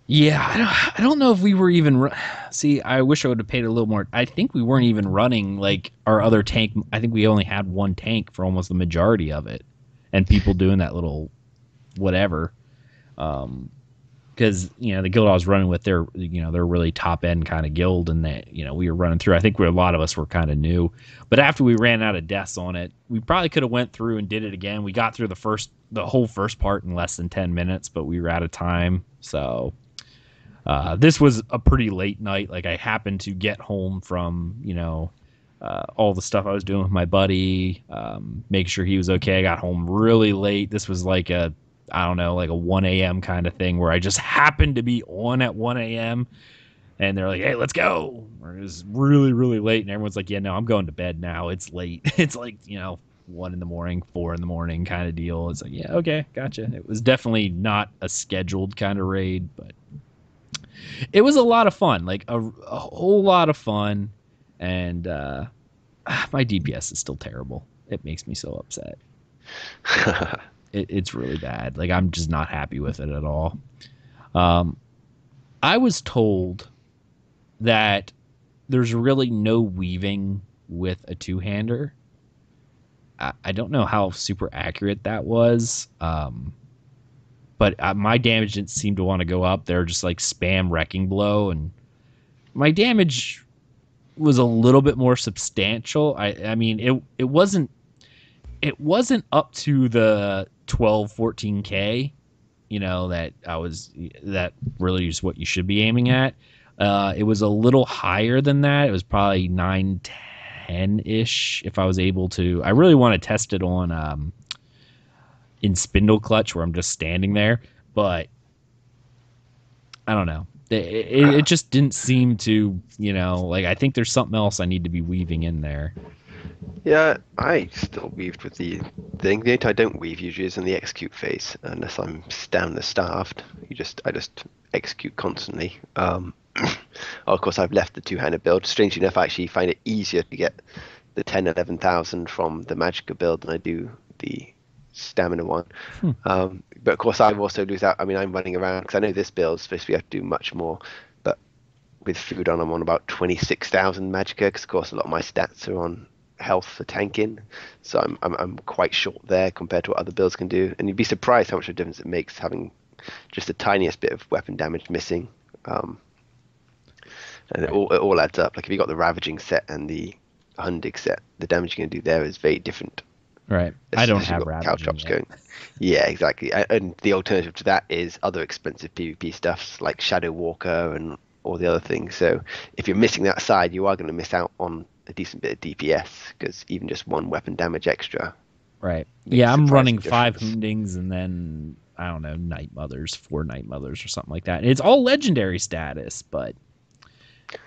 Yeah, I don't know if we were even... See, I wish I would have paid a little more. I think we weren't even running like our other tank. I think we only had one tank for almost the majority of it, and people doing that little whatever. Because the guild I was running with, they're really top end kind of guild, and that we were running through. I think a lot of us were kind of new, but after we ran out of deaths on it, we probably could have went through and did it again. We got through the whole first part in less than 10 minutes, but we were out of time, so. This was a pretty late night. Like I happened to get home from, all the stuff I was doing with my buddy, make sure he was okay. I got home really late. This was like a 1 a.m. kind of thing where I just happened to be on at 1 a.m. and they're like, hey, let's go. Or it was really, really late. And everyone's like, yeah, no, I'm going to bed now. It's late. It's like, 1 in the morning, 4 in the morning kind of deal. It's like, yeah, okay, gotcha. It was definitely not a scheduled kind of raid, but it was a lot of fun, like a whole lot of fun, and my DPS is still terrible. It makes me so upset. It's really bad. Like I'm just not happy with it at all. I was told that there's really no weaving with a two-hander. I don't know how super accurate that was. But my damage didn't seem to want to go up. They're just like spam Wrecking Blow, and my damage was a little bit more substantial. I mean, it wasn't up to the 12-14K, that really is what you should be aiming at. It was a little higher than that. It was probably 9-10-ish if I was able to. I really want to test it on in Spindle Clutch where I'm just standing there, but I don't know. It just didn't seem to, I think there's something else I need to be weaving in there. Yeah, I still weaved with the thing. The only time I don't weave usually is in the execute phase, unless I'm down the starved. I just execute constantly. Of course, I've left the two-handed build. Strangely enough, I actually find it easier to get the 10,000-11,000 from the Magicka build than I do the stamina one. But of course I also lose out. I mean, I'm running around because I know this build is supposed to be able to do much more, but with food on, I'm on about 26,000 Magicka because of course a lot of my stats are on health for tanking, so I'm quite short there compared to what other builds can do. And you'd be surprised how much of a difference it makes having just the tiniest bit of weapon damage missing, and it all adds up. Like if you got the Ravaging set and the Hundig set, the damage you can do there is very different. Right. I don't have Ravaging yet. Going. Yeah, exactly. And the alternative to that is other expensive PvP stuff like Shadow Walker and all the other things. So if you're missing that side, you are going to miss out on a decent bit of DPS because even just one weapon damage extra. Right. Yeah, I'm running 5 Hundings and then, I don't know, 4 Night Mothers or something like that. And it's all legendary status, but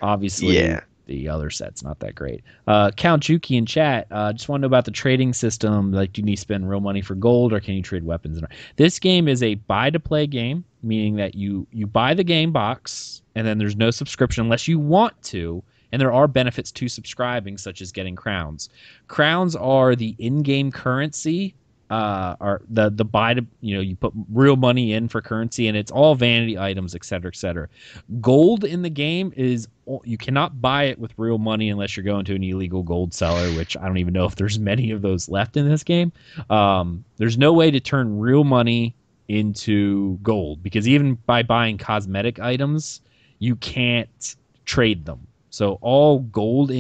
obviously... Yeah. The other set's not that great. Count Juki in chat, just want to know about the trading system. Like, do you need to spend real money for gold, or can you trade weapons? This game is a buy-to-play game, meaning that you buy the game box, and then there's no subscription unless you want to, and there are benefits to subscribing, such as getting crowns. Crowns are the in-game currency are the buy to, you put real money in for currency, and it's all vanity items, etc., etc. Gold in the game is, you cannot buy it with real money unless you're going to an illegal gold seller, which I don't even know if there's many of those left in this game. There's no way to turn real money into gold, because even by buying cosmetic items, you can't trade them. So all gold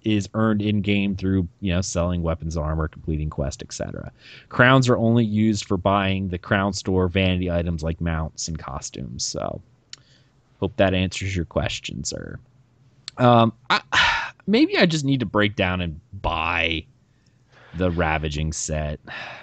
is earned in game through, selling weapons, armor, completing quests, etc. Crowns are only used for buying the crown store vanity items like mounts and costumes. So hope that answers your question, sir. Maybe I just need to break down and buy the Ravaging set.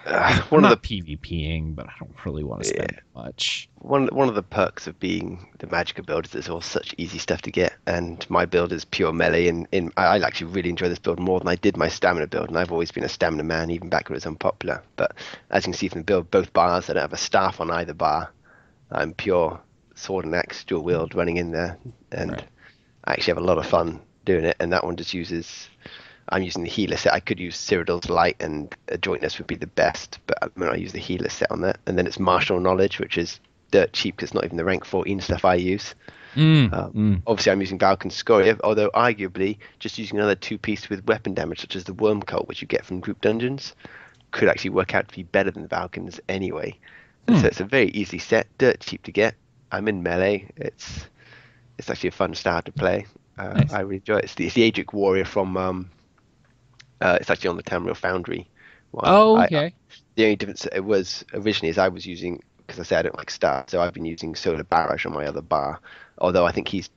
I'm not PvPing, but I don't really want to spend much. One of the perks of being the Magicka build is it's all such easy stuff to get, and my build is pure melee, and I actually really enjoy this build more than I did my stamina build, and I've always been a stamina man, even back when it was unpopular. But as you can see from the build, both bars, I don't have a staff on either bar. I'm pure sword and axe dual wield running in there, and right. I actually have a lot of fun doing it, and that one just uses... I'm using the healer set. I could use Cyrodiil's Light, and Adroitness would be the best, but I use the healer set on that. And then it's Martial Knowledge, which is dirt cheap because it's not even the rank 14 stuff I use. Obviously, I'm using Valken's Scoria, although arguably just using another 2-piece with weapon damage, such as the Worm Cult, which you get from group dungeons, could actually work out to be better than Valken's anyway. So it's a very easy set, dirt cheap to get. I'm in melee. It's actually a fun style to play. Nice. I really enjoy it. It's the Adric Warrior from... it's actually on the Tamriel Foundry one. Oh, okay. The only difference it was originally is I was using, because I said I don't like Star, so I've been using Solar Barrage on my other bar. Although I think he's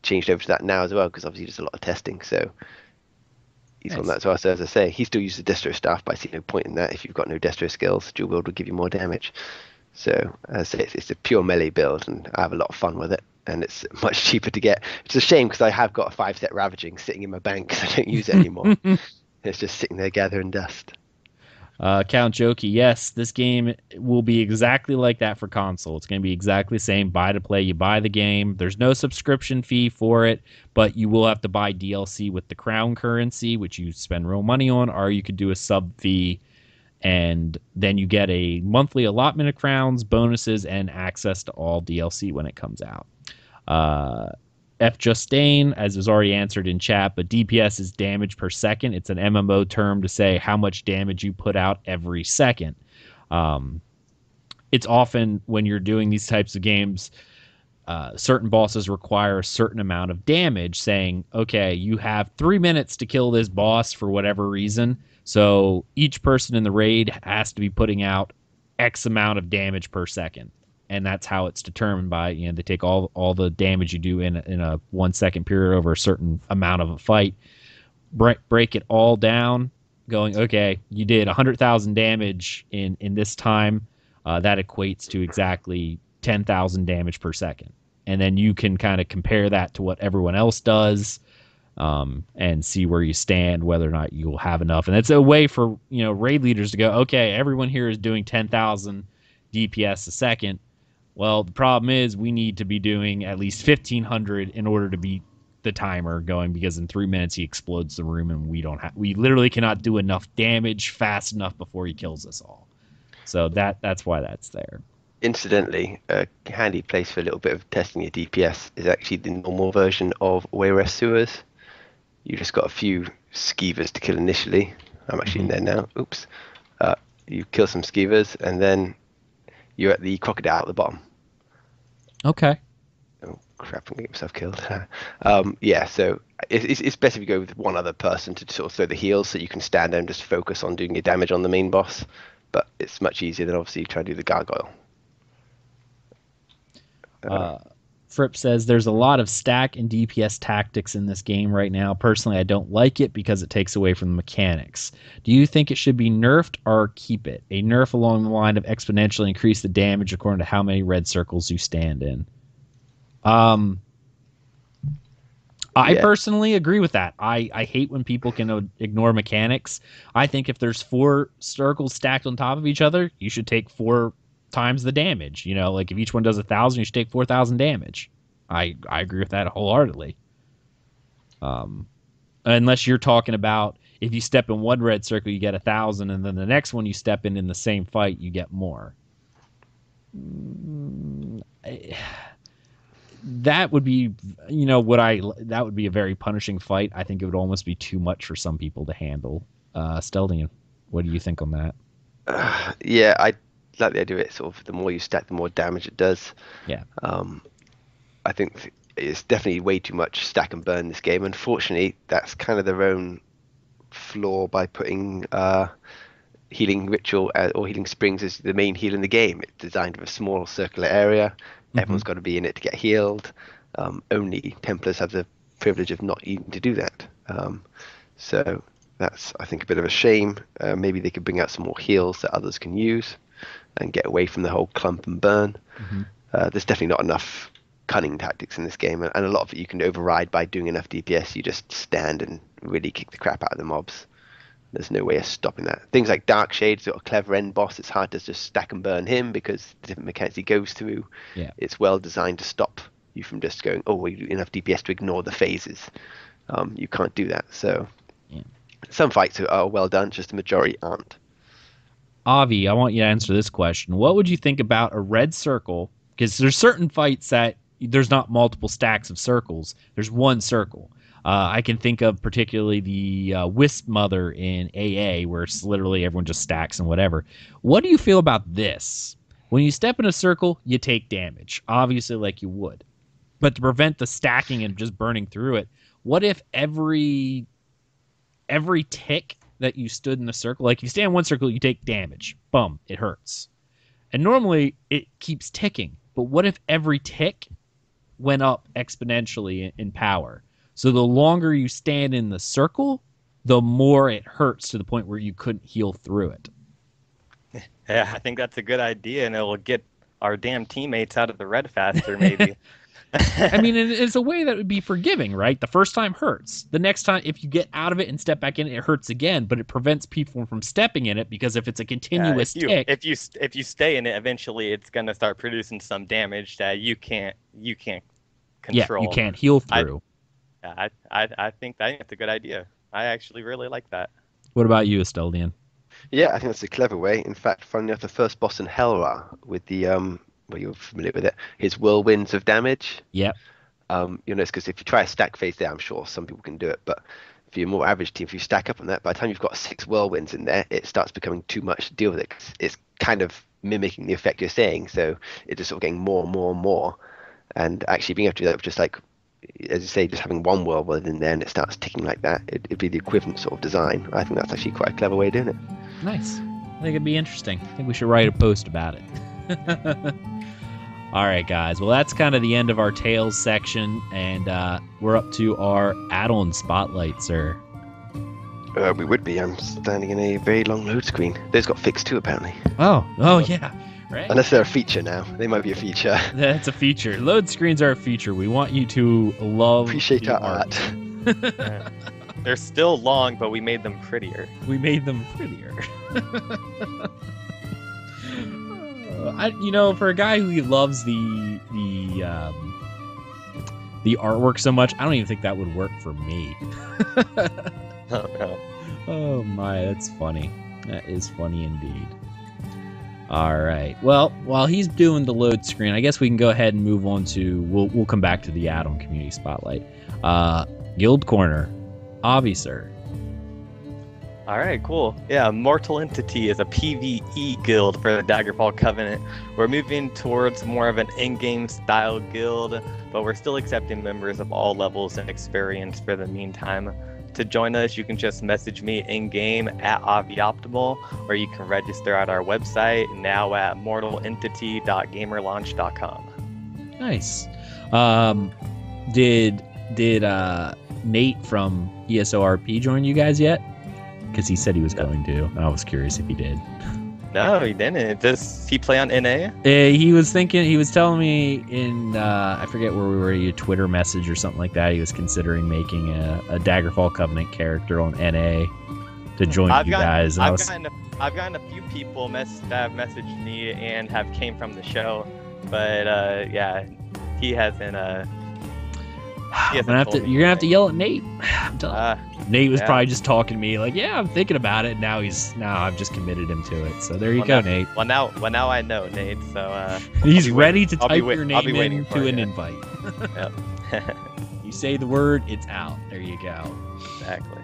changed over to that now as well, because obviously he does a lot of testing. So he's nice. On that as well. So as I say, he still uses the Destro staff, but I see no point in that. If you've got no Destro skills, dual wield will give you more damage. So as I say, it's a pure melee build, and I have a lot of fun with it. And it's much cheaper to get. It's a shame because I have got a 5-set Ravaging sitting in my bank because I don't use it anymore. It's just sitting there gathering dust. Count Jokey, yes, this game will be exactly like that for console. It's going to be exactly the same. Buy to play, you buy the game. There's no subscription fee for it, but you will have to buy DLC with the crown currency, which you spend real money on, or you could do a sub fee, and then you get a monthly allotment of crowns, bonuses, and access to all DLC when it comes out. F. Justine, as was already answered in chat, but DPS is damage per second. It's an MMO term to say how much damage you put out every second. It's often when you're doing these types of games, certain bosses require a certain amount of damage, saying, okay, you have 3 minutes to kill this boss for whatever reason. So each person in the raid has to be putting out X amount of damage per second. And that's how it's determined by, they take all the damage you do in a 1 second period over a certain amount of a fight, break it all down, going, okay, you did 100,000 damage in this time. That equates to exactly 10,000 damage per second. And then you can kind of compare that to what everyone else does, and see where you stand, whether or not you'll have enough. And it's a way for, raid leaders to go, okay, everyone here is doing 10,000 DPS a second. Well, the problem is we need to be doing at least 1,500 in order to beat the timer going, because in 3 minutes he explodes the room, and we literally cannot do enough damage fast enough before he kills us all. So that's why that's there. Incidentally, a handy place for a little bit of testing your DPS is actually the normal version of Wayrest Sewers. You just got a few skeevers to kill initially. I'm actually in there now. Oops. You kill some skeevers, and then you're at the crocodile at the bottom. Okay. Oh crap! I'm getting myself killed. Yeah, so it's better if you go with one other person to sort of throw the heals, so you can stand there and just focus on doing your damage on the main boss. But it's much easier than obviously trying to do the gargoyle. Fripp says there's a lot of stack and DPS tactics in this game right now. Personally, I don't like it because it takes away from the mechanics. Do you think it should be nerfed or keep it? A nerf along the line of exponentially increase the damage according to how many red circles you stand in. I personally agree with that. I hate when people can ignore mechanics. I think if there's 4 circles stacked on top of each other, you should take 4 times the damage. Like if each one does 1,000, you should take 4,000 damage. I agree with that wholeheartedly. Unless you're talking about if you step in one red circle, you get 1,000, and then the next one you step in the same fight, you get more. That would be, that would be a very punishing fight. I think it would almost be too much for some people to handle. Asteldian, what do you think on that? Yeah, I like the idea of it. Sort of, the more you stack, the more damage it does. Yeah. I think it's definitely way too much stack and burn in this game. Unfortunately, that's kind of their own flaw by putting healing ritual or healing springs as the main heal in the game. It's designed with a small circular area. Everyone's got to be in it to get healed. Only Templars have the privilege of not needing to do that. So that's, I think, a bit of a shame. Maybe they could bring out some more heals that others can use and get away from the whole clump and burn. There's definitely not enough cunning tactics in this game, and a lot of it you can override by doing enough DPS. You just stand and really kick the crap out of the mobs. There's no way of stopping that. Things like Dark Shade's got a clever end boss. It's hard to just stack and burn him because the different mechanics he goes through. Yeah. It's well designed to stop you from just going, oh, we do enough DPS to ignore the phases. You can't do that. So some fights are well done, just the majority aren't. Avi, I want you to answer this question. What would you think about a red circle? Because there's certain fights that there's not multiple stacks of circles. There's one circle. I can think of particularly the Wisp Mother in AA, where it's literally everyone just stacks and whatever. What do you feel about this? When you step in a circle, you take damage, obviously like you would. But to prevent the stacking and just burning through it, what if every tick that you stood in the circle, like you stay in one circle, you take damage. Boom, it hurts. And normally it keeps ticking. But what if every tick went up exponentially in power? So the longer you stand in the circle, the more it hurts to the point where you couldn't heal through it. Yeah, I think that's a good idea, and it'll get our damn teammates out of the red faster, maybe. I mean, it's a way that would be forgiving, right? The first time hurts. The next time, if you get out of it and step back in, it hurts again, but it prevents people from stepping in it because if it's a continuous tick... If you stay in it, eventually it's going to start producing some damage that you can't control. Yeah, you can't heal through. I think that's a good idea. I actually really like that. What about you, Asteldian? Yeah, I think that's a clever way. In fact, funnily enough, the first boss in Hel Ra with the well, you're familiar with it, his whirlwinds of damage. Yep. You'll notice because if you try a stack phase there, I'm sure some people can do it, but for your more average team, if you stack up on that, by the time you've got 6 whirlwinds in there, it starts becoming too much to deal with it. It's kind of mimicking the effect you're saying, so it's just sort of getting more and more and more. And actually being able to do that with just like, as you say, just having one whirlwind in there and it starts ticking like that, it'd be the equivalent sort of design. I think that's actually quite a clever way of doing it. Nice. I think it'd be interesting. I think we should write a post about it. All right, guys. Well, that's kind of the end of our Tales section, and we're up to our add-on spotlight, sir. We would be. I'm standing in a very long load screen. Those got fixed too, apparently. Oh yeah. Right. Unless they're a feature now. They might be a feature. That's a feature. Load screens are a feature. We want you to appreciate our art. Yeah. They're still long, but we made them prettier. For a guy who loves the artwork so much, I don't even think that would work for me. Oh no. Oh my, that's funny. That is funny indeed. All right. Well, while he's doing the load screen, I guess we can go ahead and move on to. We'll come back to the add-on community spotlight. Guild Corner, Avi, sir. All right, cool. Yeah, Mortal Entity is a PvE guild for the Daggerfall Covenant. We're moving towards more of an in-game style guild, but we're still accepting members of all levels and experience for the meantime. To join us, you can just message me in-game at Avi Optimal, or you can register at our website now at mortalentity.gamerlaunch.com. Nice. Did Nate from ESORP join you guys yet? Because he said he was going to. I was curious if he did. No, he didn't. Does he play on NA? He was telling me in, I forget where we were, a Twitter message or something like that. He was considering making a Daggerfall Covenant character on NA to join you guys. I've gotten a few people that have messaged me and have came from the show, but yeah, he hasn't. He you're hasn't told me gonna have to anything. yell at Nate. Nate was probably just talking to me like, yeah, I'm thinking about it. Now I've just committed him to it. So there you go, Nate. Well, now I know, Nate. So he's ready to type your name into an you. invite. Yep. You say the word, it's out. There you go. Exactly.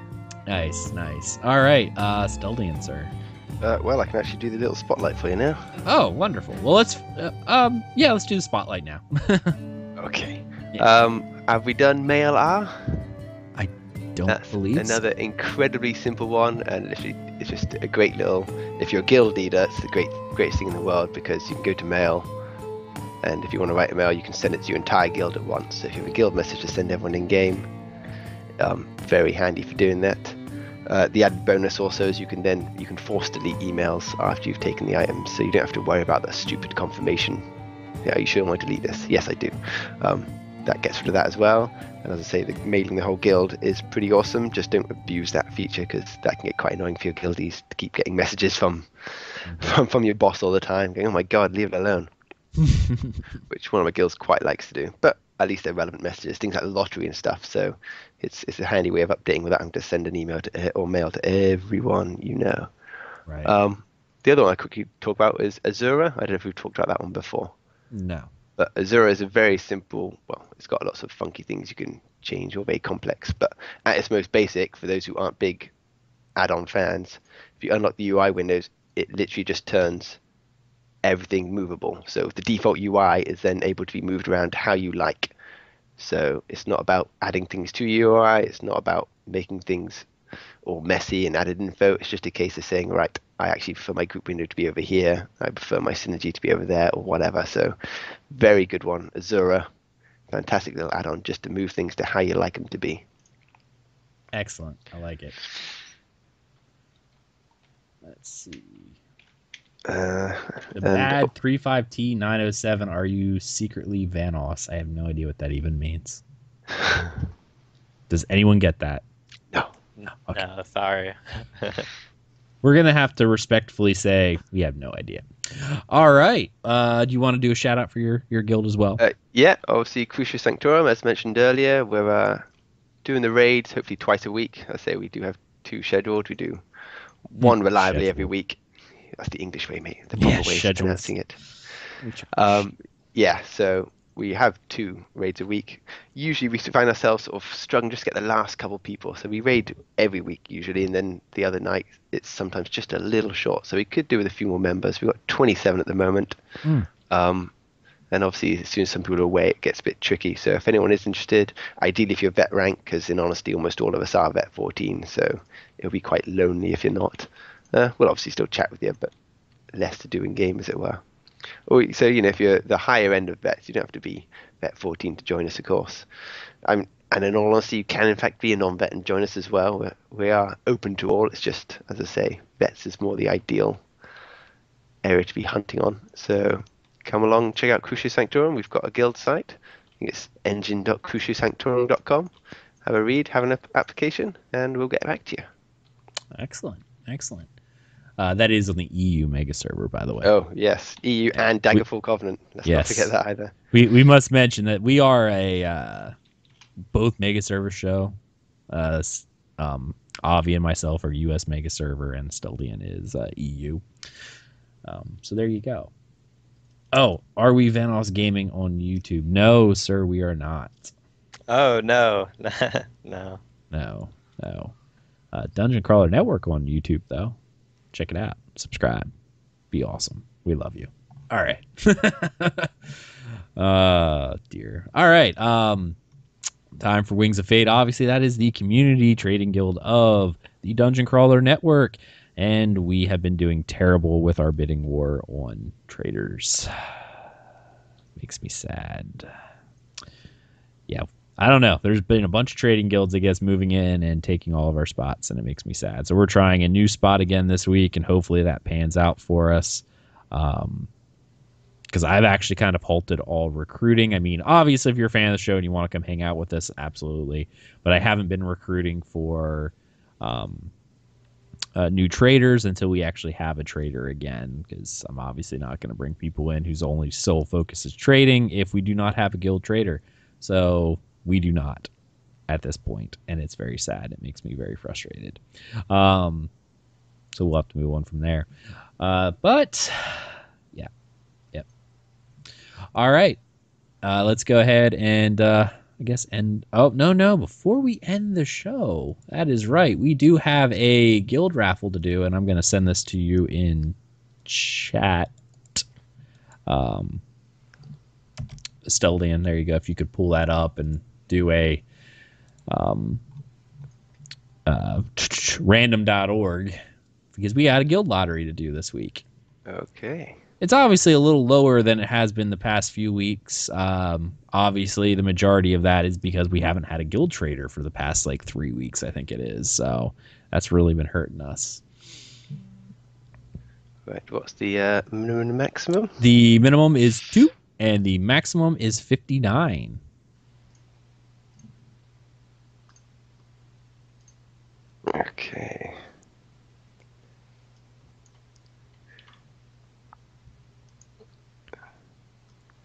Nice. All right, Asteldian, sir. Well, I can actually do the little spotlight for you now. Oh, wonderful. Well, let's do the spotlight now. Okay. Yeah. Have we done Mail R? I don't That's believe another incredibly simple one, and literally it's just a great little. If you're a guild leader, it's the greatest thing in the world because you can go to mail, and if you want to write a mail, you can send it to your entire guild at once. So if you have a guild message to send everyone in game, very handy for doing that. The added bonus also is you can force delete emails after you've taken the items, so you don't have to worry about that stupid confirmation. Yeah, you sure want to delete this? Yes, I do. That gets rid of that as well. And as I say, mailing the whole guild is pretty awesome. Just don't abuse that feature because that can get quite annoying for your guildies to keep getting messages from your boss all the time, going, "Oh my god, leave it alone." Which one of my guilds quite likes to do. But at least they're relevant messages, things like the lottery and stuff. So it's a handy way of updating without having to send an email or mail to everyone you know. Right. The other one I quickly talk about is Azura. I don't know if we've talked about that one before. No. But Azura is a very simple, well, it's got lots of funky things you can change or very complex, but at its most basic, for those who aren't big add-on fans, if you unlock the UI windows, it literally just turns everything movable. So the default UI is then able to be moved around how you like. So it's not about adding things to UI, it's not about making things all messy and added info. It's just a case of saying, right, I actually prefer my group window to be over here, I prefer my synergy to be over there, or whatever. So very good one. Azura, fantastic little add-on just to move things to how you like them to be. Excellent. I like it. Let's see. The bad 35T907, are you secretly Vanoss? I have no idea what that even means. Does anyone get that? No. Okay. No, sorry. We're going to have to respectfully say we have no idea. All right. Do you want to do a shout out for your guild as well? Yeah, obviously Crucio Sanctorum, as mentioned earlier. We're doing the raids hopefully twice a week. I say we do have 2 scheduled. We do one reliably every week. That's the English way, mate. The proper way of pronouncing it. Yeah, so we have 2 raids a week. Usually we find ourselves sort of struggling just to get the last couple people. So we raid every week usually, and then the other night it's sometimes just a little short. So we could do with a few more members. We've got 27 at the moment. And obviously as soon as some people are away, it gets a bit tricky. So if anyone is interested, ideally if you're vet rank, because in honesty almost all of us are vet 14, so it'll be quite lonely if you're not. We'll obviously still chat with you, but less to do in game, as it were. So, if you're the higher end of vets, you don't have to be vet 14 to join us, of course. And in all honesty, you can in fact be a non-vet and join us as well. We are open to all. It's just, as I say, vets is more the ideal area to be hunting on. So come along, check out Crucio Sanctorum. We've got a guild site. I think it's engine.cruciosanctorum.com. Have a read, have an application, and we'll get back to you. Excellent. That is on the EU mega server, by the way. Oh, yes. EU and Daggerfall Covenant. Let's not forget that either. We must mention that we are a both mega server show. Avi and myself are US mega server, and Asteldian is EU. So there you go. Oh, are we Vanoss Gaming on YouTube? No, sir, we are not. Oh, no. No. Dungeon Crawler Network on YouTube, though. Check it out. Subscribe. Be awesome. We love you. All right. Dear. All right. Time for Wings of Fate. Obviously, that is the community trading guild of the Dungeon Crawler Network. And we have been doing terrible with our bidding war on traders. Makes me sad. Yeah. I don't know. There's been a bunch of trading guilds, I guess, moving in and taking all of our spots, and it makes me sad. So we're trying a new spot again this week, and hopefully that pans out for us. Because I've actually kind of halted all recruiting. I mean, obviously, if you're a fan of the show and you want to come hang out with us, absolutely. But I haven't been recruiting for new traders until we actually have a trader again, because I'm obviously not going to bring people in whose only sole focus is trading if we do not have a guild trader. So We do not at this point, and it's very sad. It makes me very frustrated. So we'll have to move on from there. But yeah, yep. All right, let's go ahead and I guess end. Oh no! Before we end the show, that is right. We do have a guild raffle to do, and I'm going to send this to you in chat. Asteldian, there you go. If you could pull that up and do a random.org, because we had a guild lottery to do this week. Okay. It's obviously a little lower than it has been the past few weeks. Obviously, the majority of that is because we haven't had a guild trader for the past 3 weeks, I think it is. So that's really been hurting us. Right, what's the minimum and maximum? The minimum is 2, and the maximum is 59. Okay.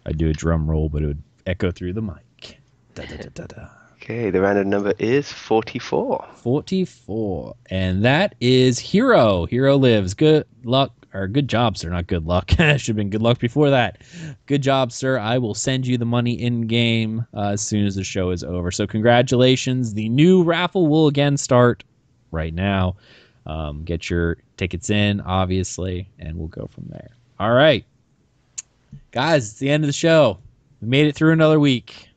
I'd do a drum roll, but it would echo through the mic. Da, da, da, da, da. Okay, the random number is 44. 44. And that is Hero. Hero lives. Good luck, or good job, sir. Not good luck. Should have been good luck before that. Good job, sir. I will send you the money in-game as soon as the show is over. So congratulations. The new raffle will again start right now. Get your tickets in, obviously, and we'll go from there. All right. Guys, it's the end of the show. We made it through another week.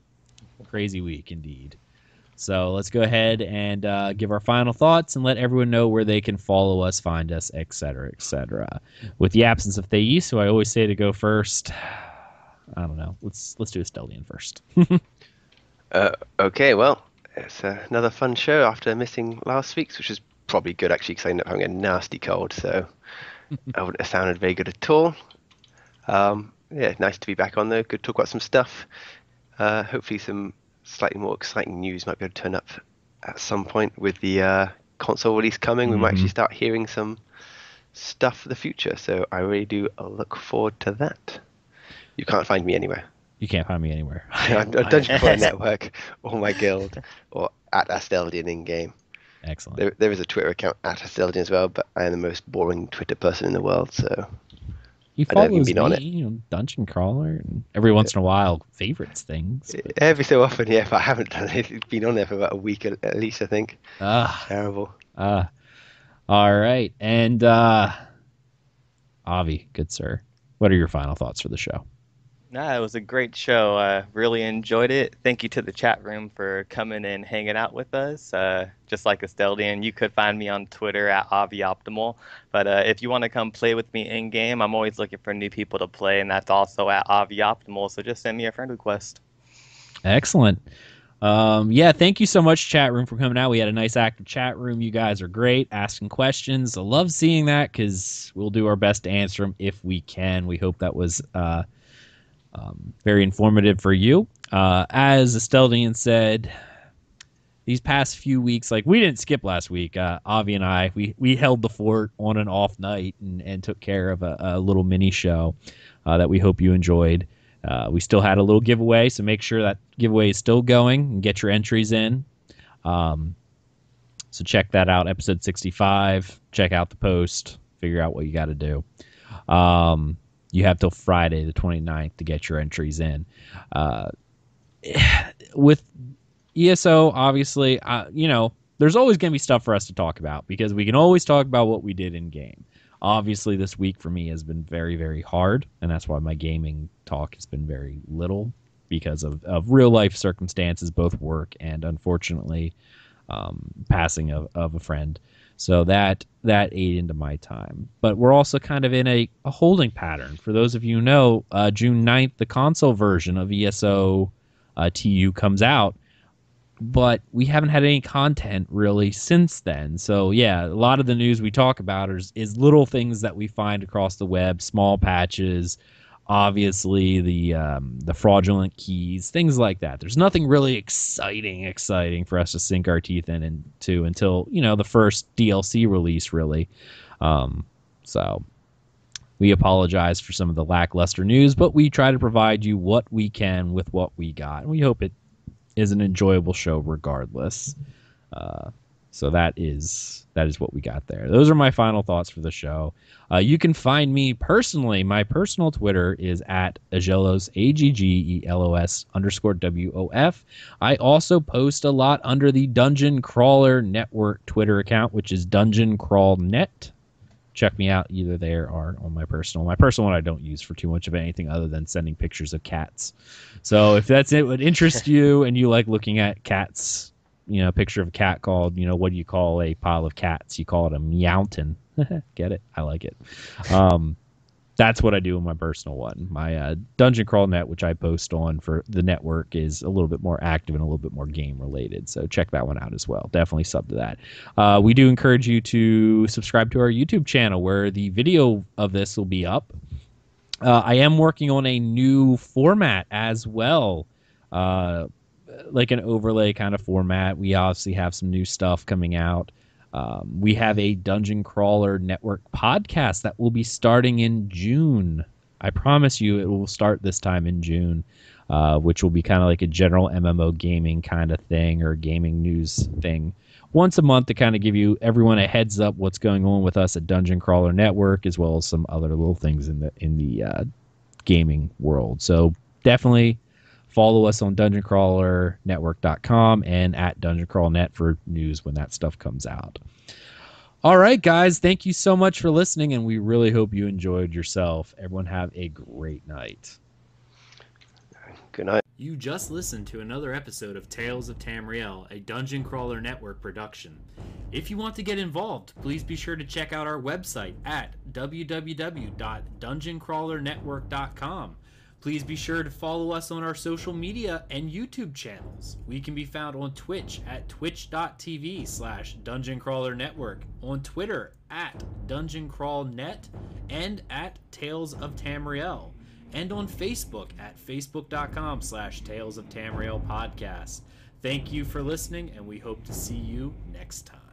Crazy week, indeed. So let's go ahead and give our final thoughts and let everyone know where they can follow us, find us, etc., etc. With the absence of Thais, who I always say to go first, I don't know. Let's do Asteldian first. Okay, well, it's another fun show after missing last week's, which is probably good, actually, because I ended up having a nasty cold, so I wouldn't have sounded very good at all. Yeah, nice to be back on, though. Good to talk about some stuff. Hopefully some slightly more exciting news might be able to turn up at some point with the console release coming. We might actually start hearing some stuff for the future, so I really do look forward to that. You can't find me anywhere. You can't find me anywhere. I'm Dungeon Crawler Network or my guild or at Asteldian in-game. Excellent. There is a Twitter account at Asteldian as well, but I am the most boring Twitter person in the world, so he follows me, Dungeon Crawler, and every once in a while favorites things. But... every so often, yeah, but I haven't done it. It's been on there for about a week at least, I think. Terrible. All right. And Avi, good sir, what are your final thoughts for the show? Nah, it was a great show. I really enjoyed it. Thank you to the chat room for coming and hanging out with us. Just like Asteldian, you could find me on Twitter at Avi Optimal. But if you want to come play with me in-game, I'm always looking for new people to play, and that's also at Avi Optimal. So just send me a friend request. Excellent. Yeah, thank you so much, chat room, for coming out. We had a nice active chat room. You guys are great, asking questions. I love seeing that because we'll do our best to answer them if we can. We hope that was... very informative for you. As Asteldian said, these past few weeks, we didn't skip last week. Avi and I, we held the fort on an off night and took care of a little mini show that we hope you enjoyed. We still had a little giveaway, so make sure that giveaway is still going and get your entries in. So check that out, episode 65. Check out the post. Figure out what you got to do. You have till Friday the 29th to get your entries in. With ESO, obviously, there's always going to be stuff for us to talk about because we can always talk about what we did in game. Obviously, this week for me has been very, very hard, and that's why my gaming talk has been very little because of real life circumstances, both work and unfortunately passing of a friend. So that ate into my time. But we're also kind of in a holding pattern. For those of you who know, June 9th, the console version of ESO TU comes out. But we haven't had any content really since then. So, yeah, a lot of the news we talk about is little things that we find across the web, small patches, obviously the fraudulent keys, things like that. There's nothing really exciting for us to sink our teeth into until, the first DLC release, really. So we apologize for some of the lackluster news, but we try to provide you what we can with what we got. And we hope it is an enjoyable show regardless. So that is what we got there. Those are my final thoughts for the show. You can find me personally. My personal Twitter is at Aggelos, AGGELOS_WOF. I also post a lot under the Dungeon Crawler Network Twitter account, which is Dungeon Crawl Net. Check me out either there or on my personal. My personal one I don't use for too much of anything other than sending pictures of cats. So if that's it would interest you and you like looking at cats, you know, a picture of a cat called, you know, what do you call a pile of cats? You call it a meowton. Get it? I like it. That's what I do in my personal one. My Dungeon Crawl Net, which I post on for the network, is a little bit more active and a little bit more game related. So check that one out as well. Definitely sub to that. We do encourage you to subscribe to our YouTube channel where the video of this will be up. I am working on a new format as well. Like an overlay kind of format. We obviously have some new stuff coming out. We have a Dungeon Crawler Network podcast that will be starting in June. I promise you it will start this time in June, which will be kind of like a general MMO gaming kind of thing or gaming news thing. Once a month to kind of give you everyone a heads up what's going on with us at Dungeon Crawler Network, as well as some other little things in the gaming world. So definitely follow us on DungeonCrawlerNetwork.com and at DungeonCrawlNet for news when that stuff comes out. All right, guys, thank you so much for listening, and we really hope you enjoyed yourself. Everyone have a great night. Good night. You just listened to another episode of Tales of Tamriel, a Dungeon Crawler Network production. If you want to get involved, please be sure to check out our website at www.dungeoncrawlernetwork.com. Please be sure to follow us on our social media and YouTube channels. We can be found on Twitch at twitch.tv/DungeonCrawlerNetwork, on Twitter at DungeonCrawlNet and at Tales of Tamriel, and on Facebook at facebook.com/Tales of Tamriel Podcast. Thank you for listening, and we hope to see you next time.